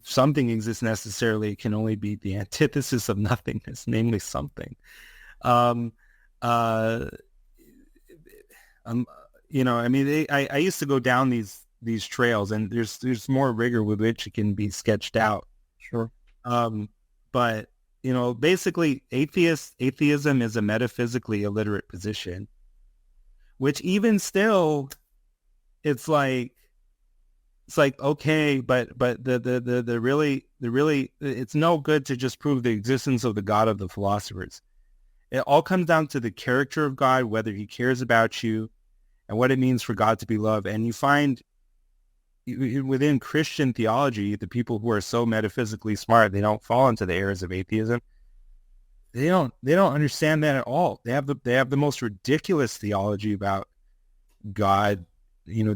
something exists necessarily, it can only be the antithesis of nothingness, namely something. I used to go down these trails, and there's more rigor with which it can be sketched out. Sure. But basically, atheism is a metaphysically illiterate position, which even still, it's like okay, but the really it's no good to just prove the existence of the God of the philosophers. It all comes down to the character of God, whether he cares about you, and what it means for God to be loved. And you find within Christian theology, the people who are so metaphysically smart, they don't fall into the errors of atheism. They don't understand that at all. They have the most ridiculous theology about God,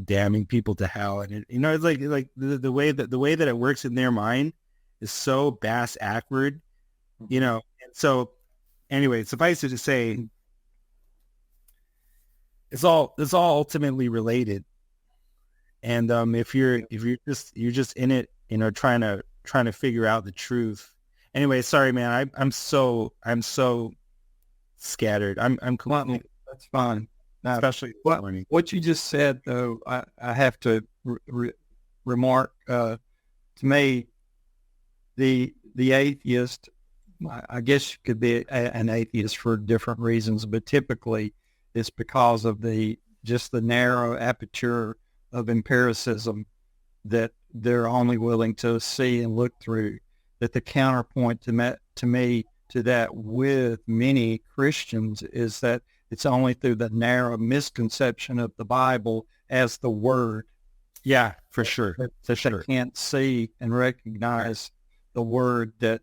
damning people to hell, and it's like the way that it works in their mind is so bass backward, And so, anyway, suffice it to say, it's all ultimately related. And if you're just in it, trying to figure out the truth. Anyway, sorry, man. I'm so scattered. I'm completely. That's fine. Now, especially this morning. What you just said, though, I have to remark. To me, the atheist, I guess you could be an atheist for different reasons, but typically it's because of the narrow aperture of empiricism that they're only willing to see and look through. That the counterpoint to me to that with many Christians is that it's only through the narrow misconception of the Bible as the Word. Yeah, for sure. That they can't see and recognize the Word that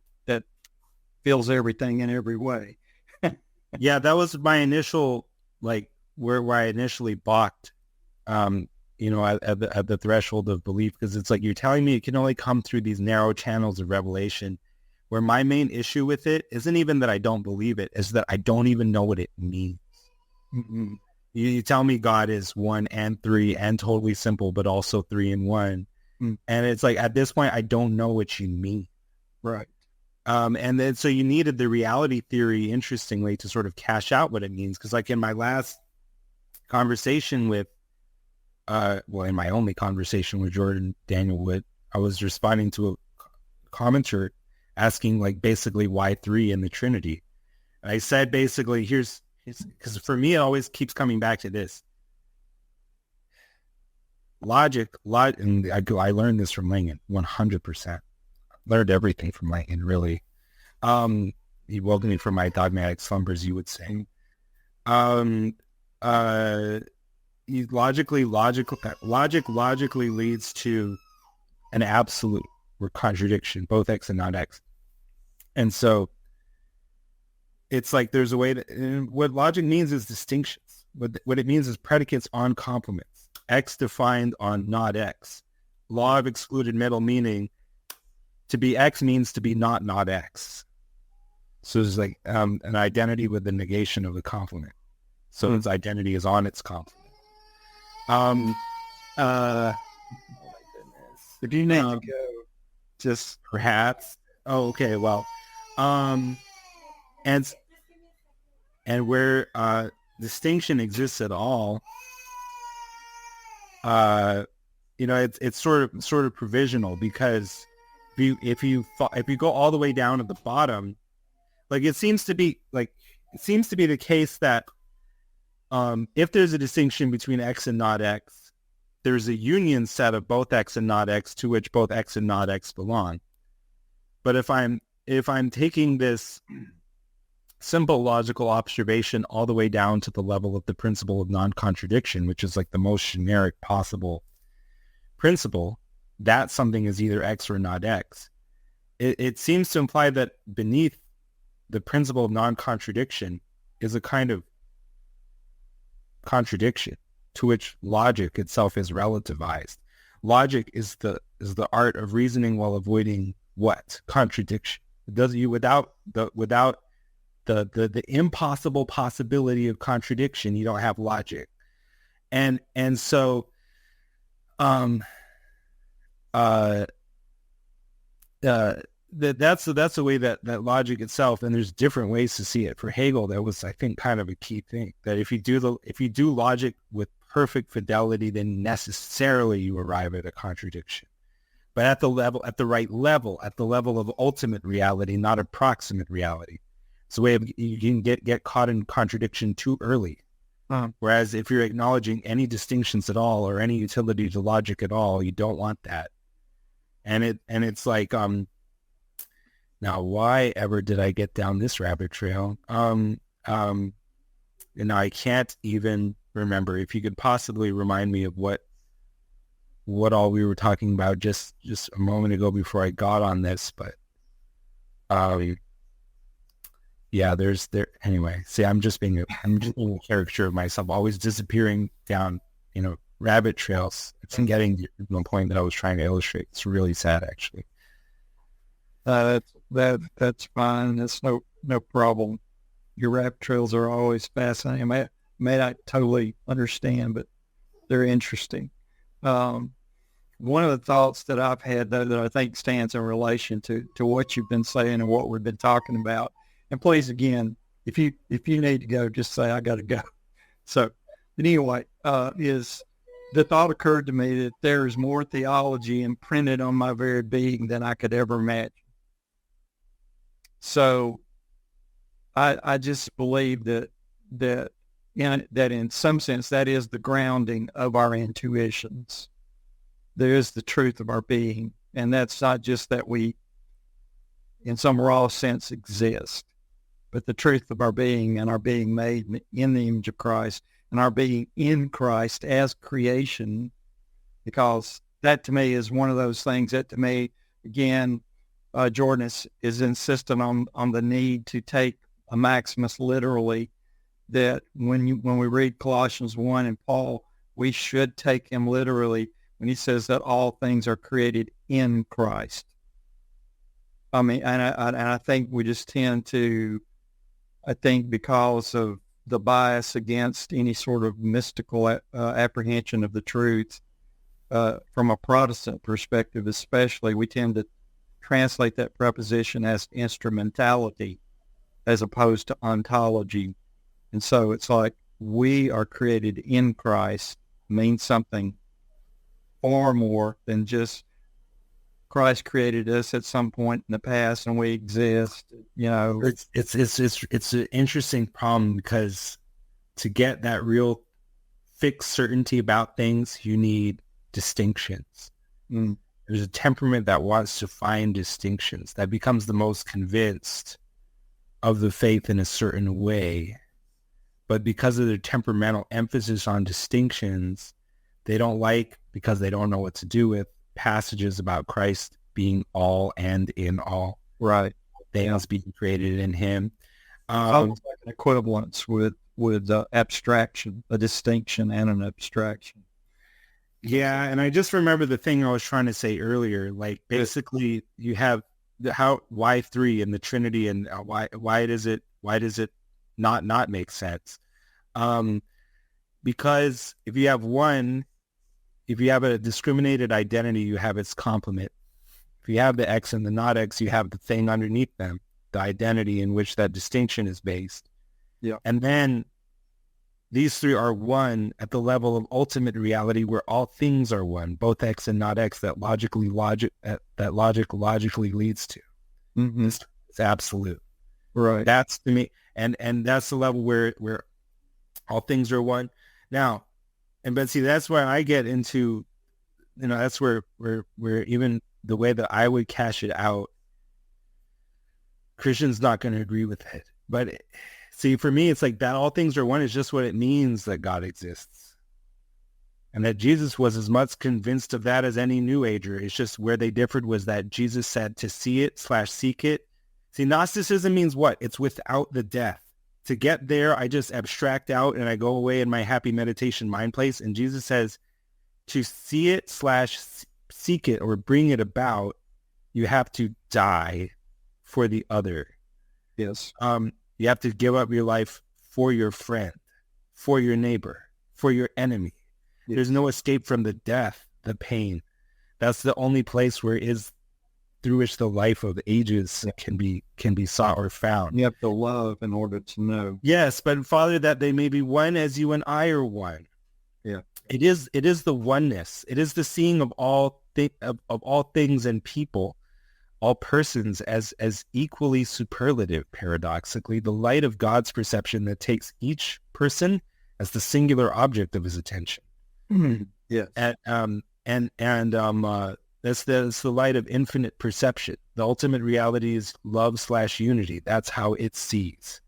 fills everything in every way. Yeah, that was my initial, where I initially balked, at the threshold of belief, because it's like, you're telling me it can only come through these narrow channels of revelation, where my main issue with it isn't even that I don't believe it, is that I don't even know what it means. Mm-hmm. You tell me God is one and three and totally simple, but also three in one. Mm. And it's like, at this point, I don't know what you mean. Right. And then, so you needed the reality theory, interestingly, to sort of cash out what it means. Because in my last conversation with, in my only conversation with Jordan Daniel Wood, I was responding to a commenter asking, basically, why three in the Trinity? And I said, basically, here's because for me, it always keeps coming back to this. Logic, and I learned this from Langen, 100%. Learned everything from Langen, really. He woke me from my dogmatic slumbers, you would say. Logic logically leads to an absolute or contradiction, both X and not X. And so it's like there's a way that, what logic means is distinctions. What it means is predicates on complements. X defined on not X. Law of excluded middle, meaning to be X means to be not X. So it's like an identity with the negation of the complement. So its identity is on its complement. Oh my goodness. If you need to go, just perhaps. Oh, okay. Well, and where distinction exists at all, it's sort of provisional, because if you go all the way down to the bottom, like it seems to be the case that if there's a distinction between X and not X, there's a union set of both X and not X to which both X and not X belong. But if I'm taking this simple logical observation all the way down to the level of the principle of non-contradiction, which is like the most generic possible principle, that something is either X or not X. It seems to imply that beneath the principle of non-contradiction is a kind of contradiction to which logic itself is relativized. Logic is the art of reasoning while avoiding what? Contradiction. It does you without the impossible possibility of contradiction, you don't have logic. And so that's the way that logic itself, and there's different ways to see it. For Hegel, that was, I think, kind of a key thing, that if you do logic with perfect fidelity, then necessarily you arrive at a contradiction. But at the right level, at the level of ultimate reality, not approximate reality. It's the way you can get caught in contradiction too early. Whereas if you're acknowledging any distinctions at all or any utility to logic at all, you don't want that. And it's like, now why ever did I get down this rabbit trail? And I can't even remember. If you could possibly remind me of what all we were talking about just a moment ago before I got on this, but yeah, anyway. See, I'm just being a caricature of myself, always disappearing down, rabbit trails. It's getting to the point that I was trying to illustrate. It's really sad, actually. That's fine. That's no problem. Your rabbit trails are always fascinating. I may not totally understand, but they're interesting. One of the thoughts that I've had that I think stands in relation to what you've been saying and what we've been talking about. And please, again, if you need to go, just say I got to go. So, but anyway, is the thought occurred to me that there is more theology imprinted on my very being than I could ever imagine. So, I just believe that in some sense that is the grounding of our intuitions. There is the truth of our being, and that's not just that we, in some raw sense, exist, but the truth of our being and our being made in the image of Christ and our being in Christ as creation, because that to me is one of those things that to me, again, Jordan is insistent on the need to take a Maximus literally, that when we read Colossians 1 and Paul, we should take him literally when he says that all things are created in Christ. I mean, and I think we just tend to, I think because of the bias against any sort of mystical apprehension of the truth, from a Protestant perspective especially, we tend to translate that preposition as instrumentality as opposed to ontology. And so it's like we are created in Christ means something far more than just Christ created us at some point in the past and we exist, It's an interesting problem because to get that real fixed certainty about things, you need distinctions. There's a temperament that wants to find distinctions, that becomes the most convinced of the faith in a certain way. But because of their temperamental emphasis on distinctions, they don't like, because they don't know what to do with, passages about Christ being all and in all. Right. Things being created in him. Almost like an equivalence with abstraction, a distinction and an abstraction. Yeah, and I just remember the thing I was trying to say earlier. Like, basically, you have why three in the Trinity, and why does it not make sense? Because if you have a discriminated identity, you have its complement. If you have the X and the not X, you have the thing underneath them, the identity in which that distinction is based. Yeah. And then these three are one at the level of ultimate reality, where all things are one, both X and not X, that logic logically leads to. Mm-hmm. It's absolute. Right. That's to me, and that's the level where all things are one. Now, but see, that's where I get into, that's where even the way that I would cash it out, Christian's not going to agree with it. But see, for me, it's like that all things are one is just what it means that God exists. And that Jesus was as much convinced of that as any New Ager. It's just where they differed was that Jesus said to see it / seek it. See, Gnosticism means what? It's without the death. To get there, I just abstract out and I go away in my happy meditation mind place. And Jesus says to see it / seek it or bring it about, you have to die for the other. Yes. You have to give up your life for your friend, for your neighbor, for your enemy. Yes. There's no escape from the death, the pain. That's the only place where through which the life of ages can be sought or found. You have to love in order to know. Yes, but Father, that they may be one as you and I are one. Yeah. It is the oneness. It is the seeing of all things and people, all persons as equally superlative, paradoxically, the light of God's perception that takes each person as the singular object of his attention. Mm-hmm. Yes. That's the light of infinite perception. The ultimate reality is love / unity. That's how it sees.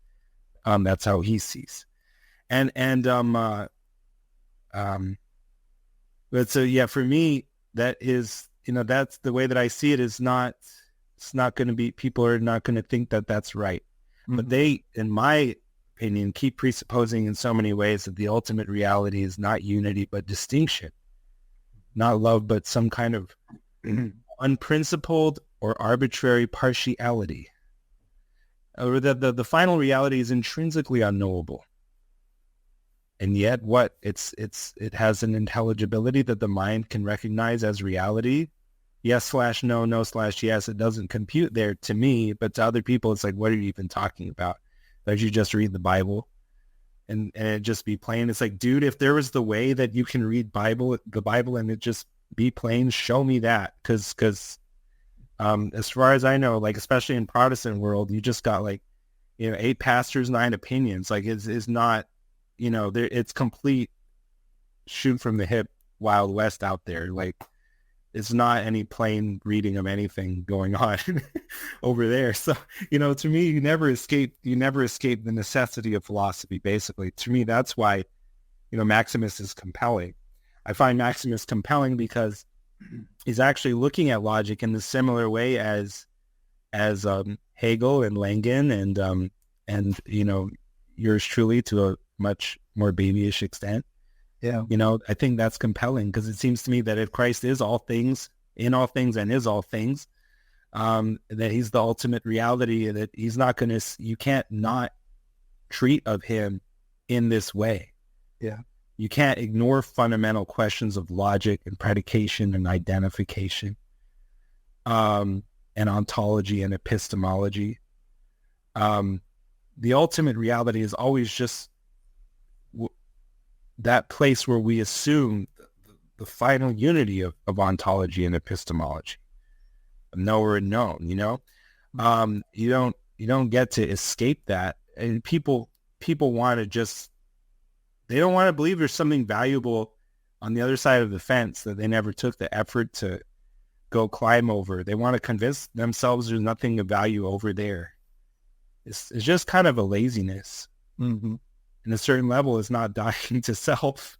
That's how he sees. But so, yeah, for me, that is, that's the way that I see it. It's not going to be, people are not going to think that that's right. Mm-hmm. But they, in my opinion, keep presupposing in so many ways that the ultimate reality is not unity, but distinction. Not love, but some kind of unprincipled or arbitrary partiality. Or the final reality is intrinsically unknowable. And yet it has an intelligibility that the mind can recognize as reality. Yes / no, no / yes. It doesn't compute there to me, but to other people, it's like, what are you even talking about? Don't you just read the Bible? And it just be plain. It's like, dude, if there was the way that you can read the Bible and it just be plain, show me that. Because as far as I know, like, especially in Protestant world, you just got 8 pastors, 9 opinions. Like, it's not, it's complete shoot from the hip Wild West out there. Like, it's not any plain reading of anything going on over there. So, to me, you never escape the necessity of philosophy, basically. To me, that's why, Maximus is compelling. I find Maximus compelling because he's actually looking at logic in the similar way as Hegel and Langen and yours truly to a much more babyish extent. Yeah. I think that's compelling because it seems to me that if Christ is all things, in all things, and is all things, that he's the ultimate reality, that he's not going to, you can't not treat of him in this way. Yeah. You can't ignore fundamental questions of logic and predication and identification, and ontology and epistemology. The ultimate reality is always just that place where we assume the final unity of ontology and epistemology. knower and known, you don't get to escape that. And people want to just, they don't want to believe there's something valuable on the other side of the fence that they never took the effort to go climb over. They want to convince themselves there's nothing of value over there. It's just kind of a laziness. Mm-hmm. And a certain level is not dying to self.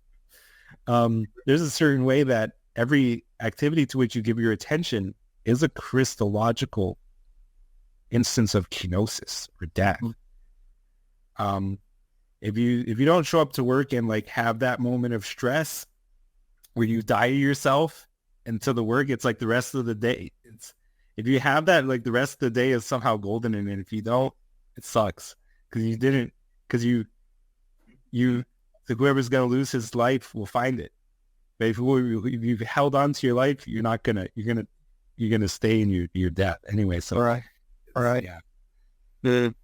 There's a certain way that every activity to which you give your attention is a Christological instance of kenosis or death. If you don't show up to work and like have that moment of stress where you die to yourself and to the work, it's like the rest of the day. If you have that, like the rest of the day is somehow golden, and if you don't, it sucks because you didn't, because so whoever's gonna lose his life will find it. But if you've held on to your life, you're gonna stay in your death anyway. So all right, yeah. It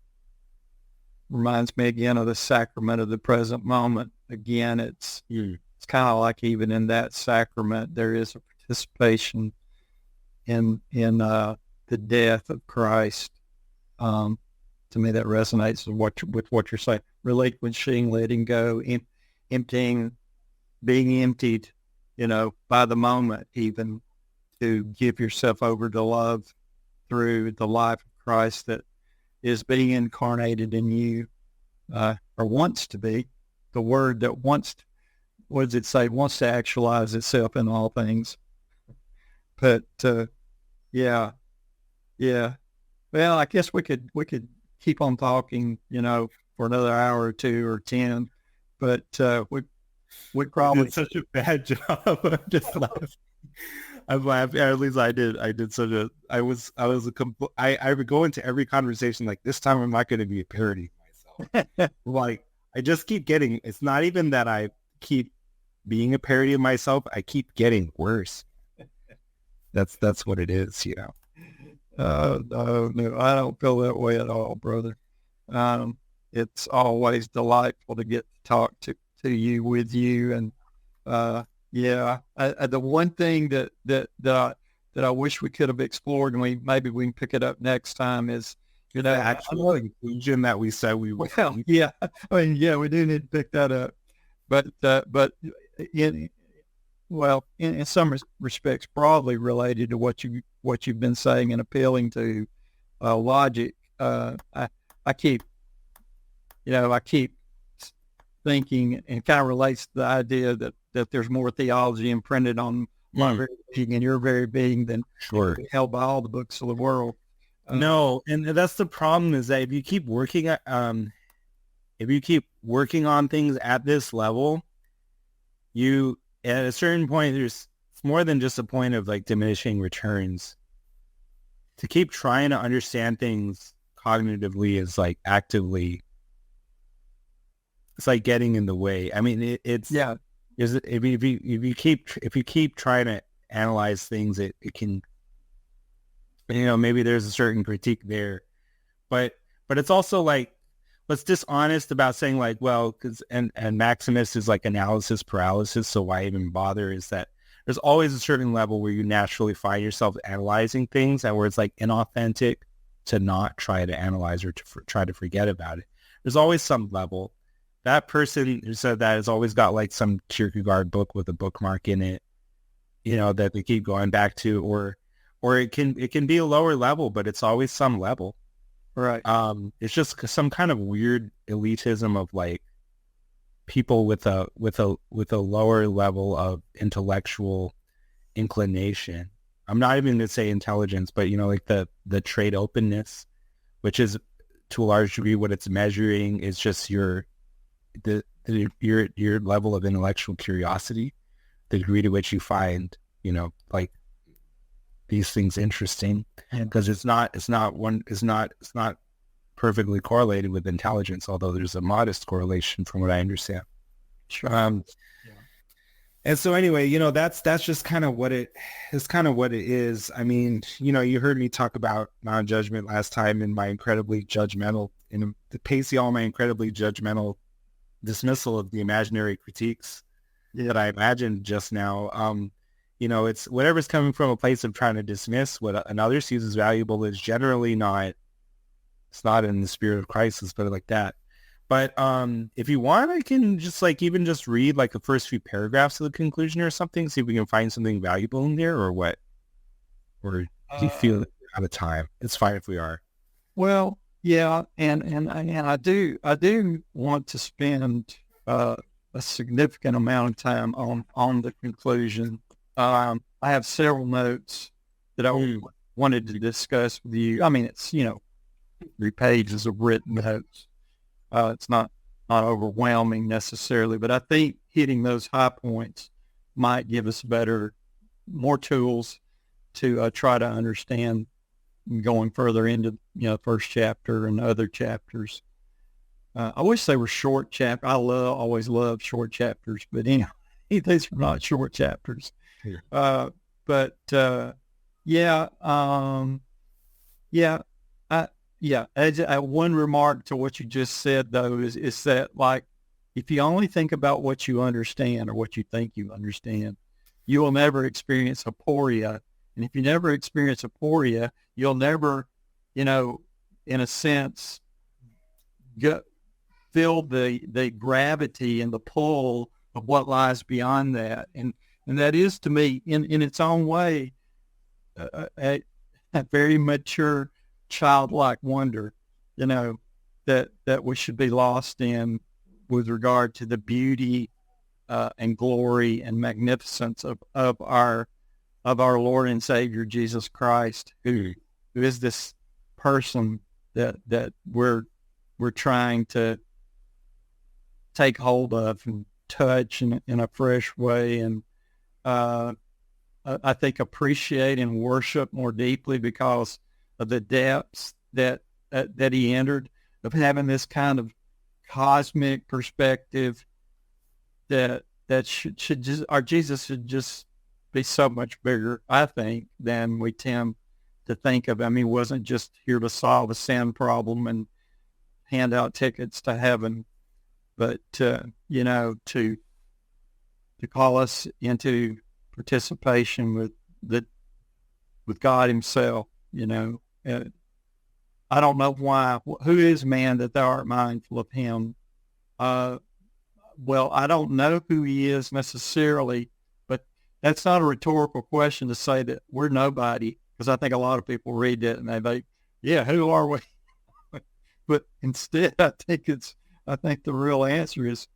reminds me again of the sacrament of the present moment. Again, it's kind of like even in that sacrament, there is a participation in the death of Christ. To me, that resonates with what you're saying. Relinquishing, letting go, emptying, being emptied, by the moment, even to give yourself over to love through the life of Christ that is being incarnated in you, or wants to be. The word that wants to, what does it say? Wants to actualize itself in all things. But yeah. Well, I guess we could keep on talking, for another hour or 2 or 10, but we probably did such a bad job. I'm just laughing. I'm laughing. At least I did. I did such a. I would go into every conversation like, this time I'm not going to be a parody of myself. Like I just keep getting. It's not even that I keep being a parody of myself. I keep getting worse. That's what it is, No, I don't feel that way at all, brother. It's always delightful to get to talk to you, with you, and the one thing that I wish we could have explored, and maybe we can pick it up next time, is the actual conclusion that we said we would. Well, yeah, I mean, yeah, we do need to pick that up, but in some respects, broadly related to what you've been saying and appealing to logic. I keep thinking, and kind of relates to the idea that there's more theology imprinted on my very being and your very being than held by all the books of the world. No, and that's the problem, is that if you keep working on things at this level, at a certain point, it's more than just a point of like diminishing returns. To keep trying to understand things cognitively is like actively, it's like getting in the way. I mean, if you keep trying to analyze things, it can, maybe there's a certain critique there, but it's also like, what's dishonest about saying like, well, and Maximus is like analysis paralysis, so why even bother, is that there's always a certain level where you naturally find yourself analyzing things, and where it's like inauthentic to not try to analyze or to try to forget about it. There's always some level. That person who said that has always got like some Kierkegaard book with a bookmark in it, that they keep going back to, or it can be a lower level, but it's always some level. Right. It's just some kind of weird elitism of like people with a lower level of intellectual inclination. I'm not even going to say intelligence, but like the trait openness, which is to a large degree what it's measuring is just your level of intellectual curiosity, the degree to which you find like these things interesting, because it's not perfectly correlated with intelligence, although there's a modest correlation from what I understand. Sure. And so anyway, that's just kind of what it is. I mean, you heard me talk about non-judgment last time in my incredibly judgmental, in the Pacey, all my incredibly judgmental dismissal of the imaginary critiques that I imagined just now. it's whatever's coming from a place of trying to dismiss what another sees as valuable is generally not, it's not in the spirit of Christ, let's put it like that. But if you want, I can just even just read like the first few paragraphs of the conclusion or something, see if we can find something valuable in there, or what? Or do you feel out of time? It's fine if we are. Well, yeah, and I do want to spend a significant amount of time on the conclusion. I have several notes that I wanted to discuss with you. I mean, it's 3 pages of written notes. It's not overwhelming necessarily, but I think hitting those high points might give us more tools to try to understand going further into first chapter and other chapters. I wish they were short chapters. Always love short chapters, but anyway, these are not short chapters. Yeah. But yeah, yeah, one remark to what you just said though is that, like, if you only think about what you understand or what you think you understand, you will never experience aporia. And if you never experience aporia, you'll never, in a sense, feel the gravity and the pull of what lies beyond that. And that is, to me, in its own way, a very mature, childlike wonder, that we should be lost in with regard to the beauty and glory and magnificence of our Lord and Savior Jesus Christ, who is this person that we're trying to take hold of and touch in a fresh way, and I think appreciate and worship more deeply because of the depths that he entered, of having this kind of cosmic perspective that should just, our Jesus should just be so much bigger, I think, than we tend to think of. I mean, he wasn't just here to solve a sin problem and hand out tickets to heaven, but to call us into participation with God himself. I don't know why. Who is man that thou art mindful of him? Well, I don't know who he is necessarily, but that's not a rhetorical question to say that we're nobody, because I think a lot of people read that and they yeah, who are we? But instead, I think the real answer is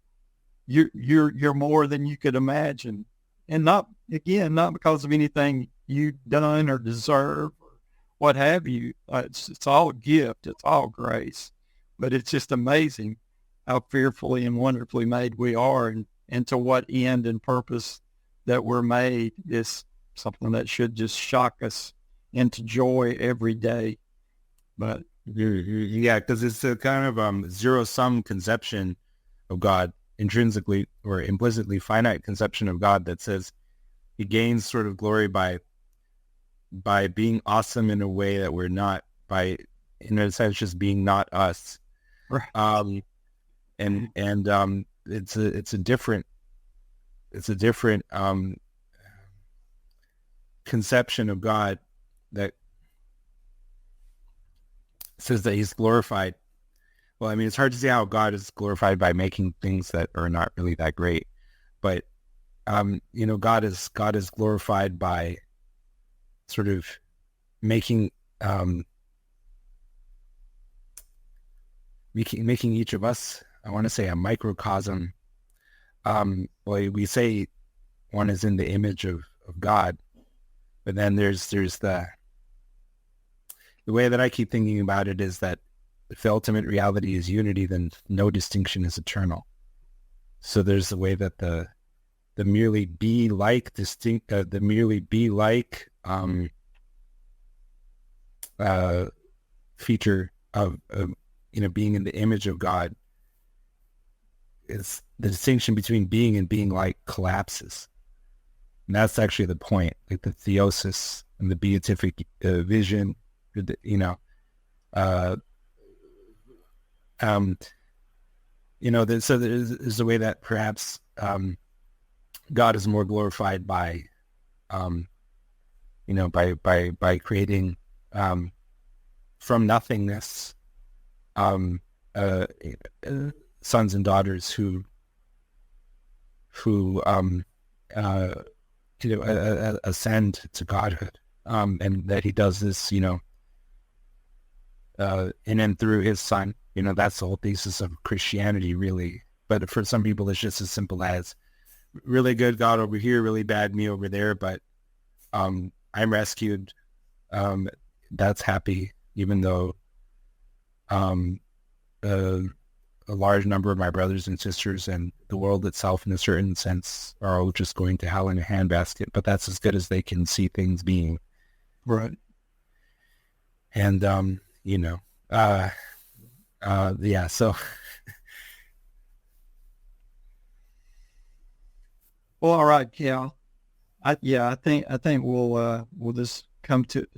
you're more than you could imagine, and not because of anything you've done or deserve or what have you. It's all a gift. It's all grace, but it's just amazing how fearfully and wonderfully made we are, and to what end and purpose that we're made is something that should just shock us into joy every day. But yeah, because it's a kind of zero-sum conception of God, intrinsically or implicitly finite conception of God, that says he gains sort of glory by being awesome in a way that we're not, by, in a sense, just being not us. right. And it's a different conception of God that says that he's glorified. Well, I mean, it's hard to say how God is glorified by making things that are not really that great, but God is glorified by sort of making each of us, I want to say, a microcosm. Well, we say one is in the image of God, but then there's the way that I keep thinking about it is that if the ultimate reality is unity, then no distinction is eternal. So there's the way that the merely be like feature of being in the image of God, is the distinction between being and being like collapses. And that's actually the point, like the theosis and the beatific vision, so there's a way that perhaps God is more glorified by by creating from nothingness uh, sons and daughters who ascend to godhood, and that he does this, in and through his son. That's the whole thesis of Christianity, really. But for some people, it's just as simple as really good God over here, really bad me over there. But I'm rescued. That's happy, even though a large number of my brothers and sisters and the world itself, in a certain sense, are all just going to hell in a handbasket. But that's as good as they can see things being. Right. And yeah. So. Well, all right, Cal. I think we'll just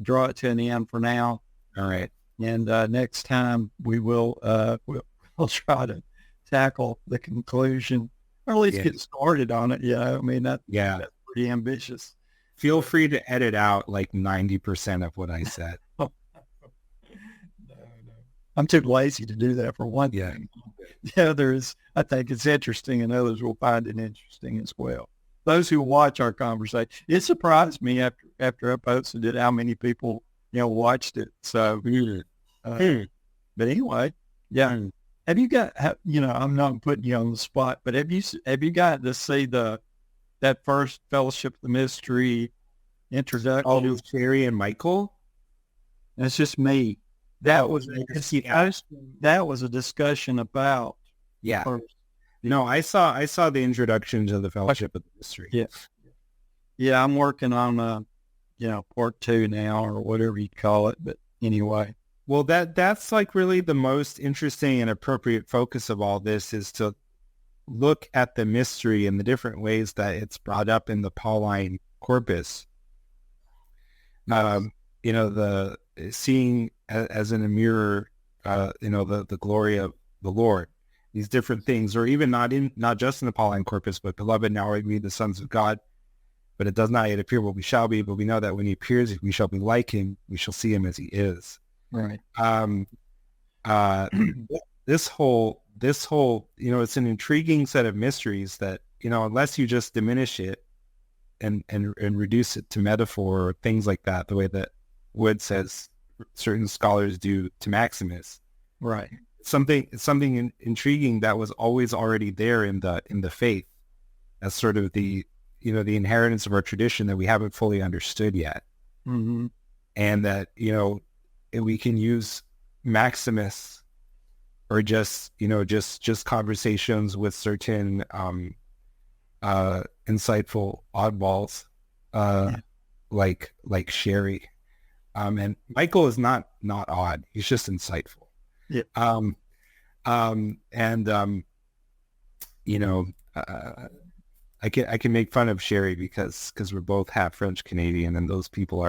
draw it to an end for now. All right. And next time we'll try to tackle the conclusion, or at least get started on it. I mean, that's pretty ambitious. Feel free to edit out like 90% of what I said. No. I'm too lazy to do that, for one thing. The other is, I think it's interesting, and others will find it interesting as well. Those who watch our conversation, it surprised me after I posted it how many people watched it. So, but anyway, Have you got? I'm not putting you on the spot, but have you got to see that first Fellowship of the Mystery introduction? Oh, Sherry and Michael. That's just me. That was a discussion about. Yeah. No, I saw the introduction to the Fellowship of the Mystery. Yeah. I'm working on part 2 now, or whatever you call it. But anyway. Well, that's like really the most interesting and appropriate focus of all this, is to look at the mystery and the different ways that it's brought up in the Pauline corpus. The seeing as in a mirror, the glory of the Lord, these different things, or even not just in the Pauline corpus, but beloved, now are we the sons of God, but it does not yet appear what we shall be, but we know that when he appears, we shall be like him, we shall see him as he is. Right. This whole, it's an intriguing set of mysteries that, unless you just diminish it and reduce it to metaphor or things like that, the way that Wood says certain scholars do to Maximus. Right. Something intriguing that was always already there in the faith, as sort of the inheritance of our tradition that we haven't fully understood yet. Mm-hmm. And that, we can use Maximus, or just conversations with certain insightful oddballs, like Sherry. And Michael is not odd. He's just insightful. Yeah. I can make fun of Sherry because we're both half French Canadian, and those people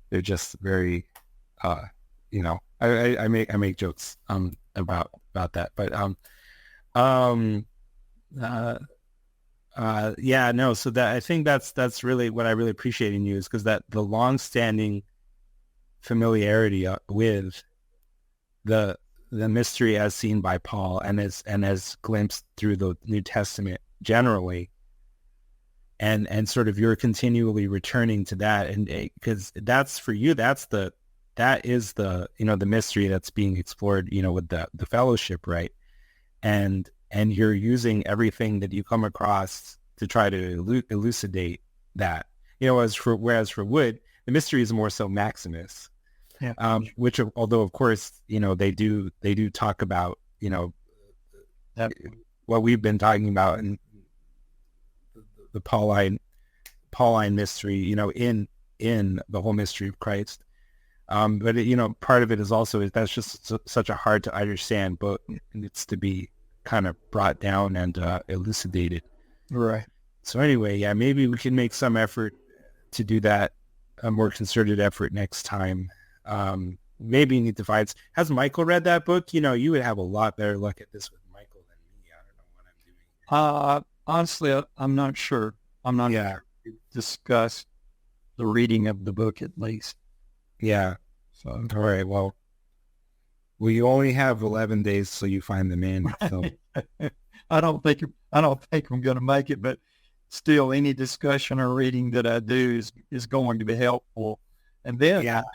they're just very, I make jokes about that, but so that, I think that's really what I really appreciate in you, is because that the long-standing familiarity with the mystery as seen by Paul and as glimpsed through the New Testament generally, and sort of you're continually returning to that, and because that's for you, that is the the mystery that's being explored with the fellowship, right? And you're using everything that you come across to try to elucidate that, whereas for Wood, the mystery is more so Maximus, which, although of course they do talk about what we've been talking about in the Pauline mystery, in the whole mystery of Christ. But part of it is also that's just such a hard to understand book. It needs to be kind of brought down and elucidated. Right. So anyway, maybe we can make some effort to do that, a more concerted effort next time. Maybe you need to find. Has Michael read that book? You would have a lot better luck at this with Michael than me. I don't know what I'm doing. Honestly, I'm not sure. I'm not sure. discuss the reading of the book at least. Yeah. So, all right. Well, we only have 11 days so you find the man. So. I don't think I'm going to make it, but still, any discussion or reading that I do is going to be helpful. And then,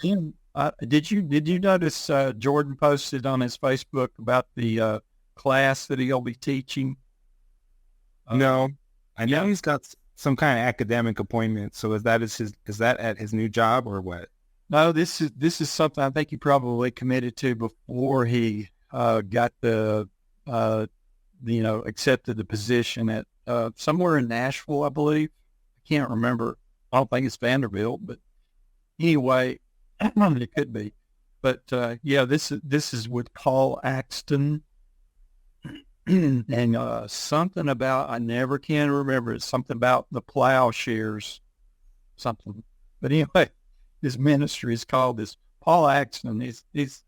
did you notice Jordan posted on his Facebook about the class that he'll be teaching? No, I know he's got some kind of academic appointment. So is that at his new job or what? No, this is something I think he probably committed to before he got accepted the position at somewhere in Nashville, I believe. I can't remember. I don't think it's Vanderbilt, but anyway, it could be. But this is with Paul Axton, and something about, I never can remember. It's something about the plowshares, something. But anyway, his ministry is called this. Paul Axton. He's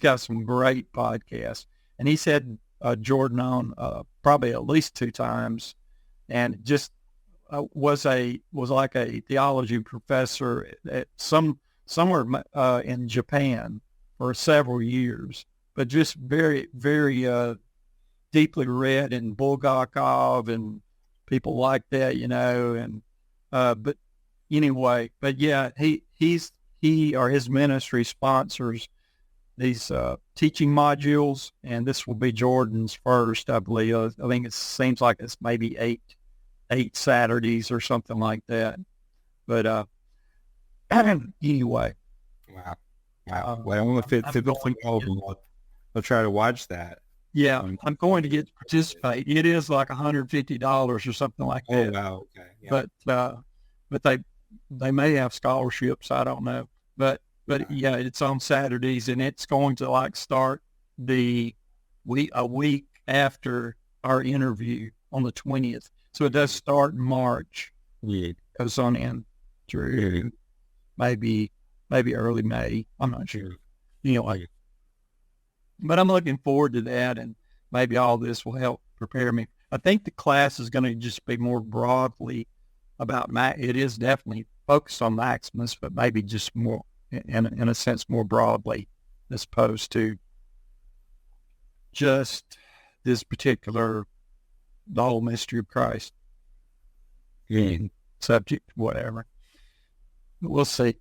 got some great podcasts, and he's had Jordan on probably at least 2 times, and just was like a theology professor at somewhere in Japan for several years, but just very, very deeply read in Bulgakov and people like that, and but anyway, but yeah, he or his ministry sponsors these teaching modules, and this will be Jordan's first, I believe. I think it seems like it's maybe eight Saturdays or something like that. But anyway. Wow. Well, if it's I'll try to watch that. Yeah, I'm going to get to participate. It is like $150 or something like that. Oh, wow. Okay. Yeah. But they may have scholarships. I don't know. But yeah, it's on Saturdays, and it's going to start a week after our interview on the 20th. So it does start in March. Yeah. Goes on in through maybe early May. I'm not sure. Anyway, but I'm looking forward to that, and maybe all this will help prepare me. I think the class is going to just be more broadly about it is definitely focused on Maximus, but maybe just more in a sense more broadly, as opposed to just this particular, the whole mystery of Christ. Subject, whatever. We'll see.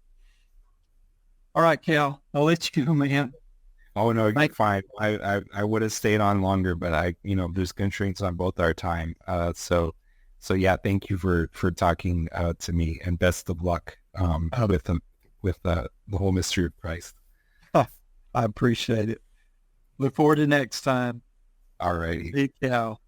All right, Cal, I'll let you go, man. Oh no, you're fine. I would have stayed on longer, but there's constraints on both our time. So yeah, thank you for talking to me, and best of luck with the whole mystery of Christ. I appreciate it. Look forward to next time. All righty. Big Cal.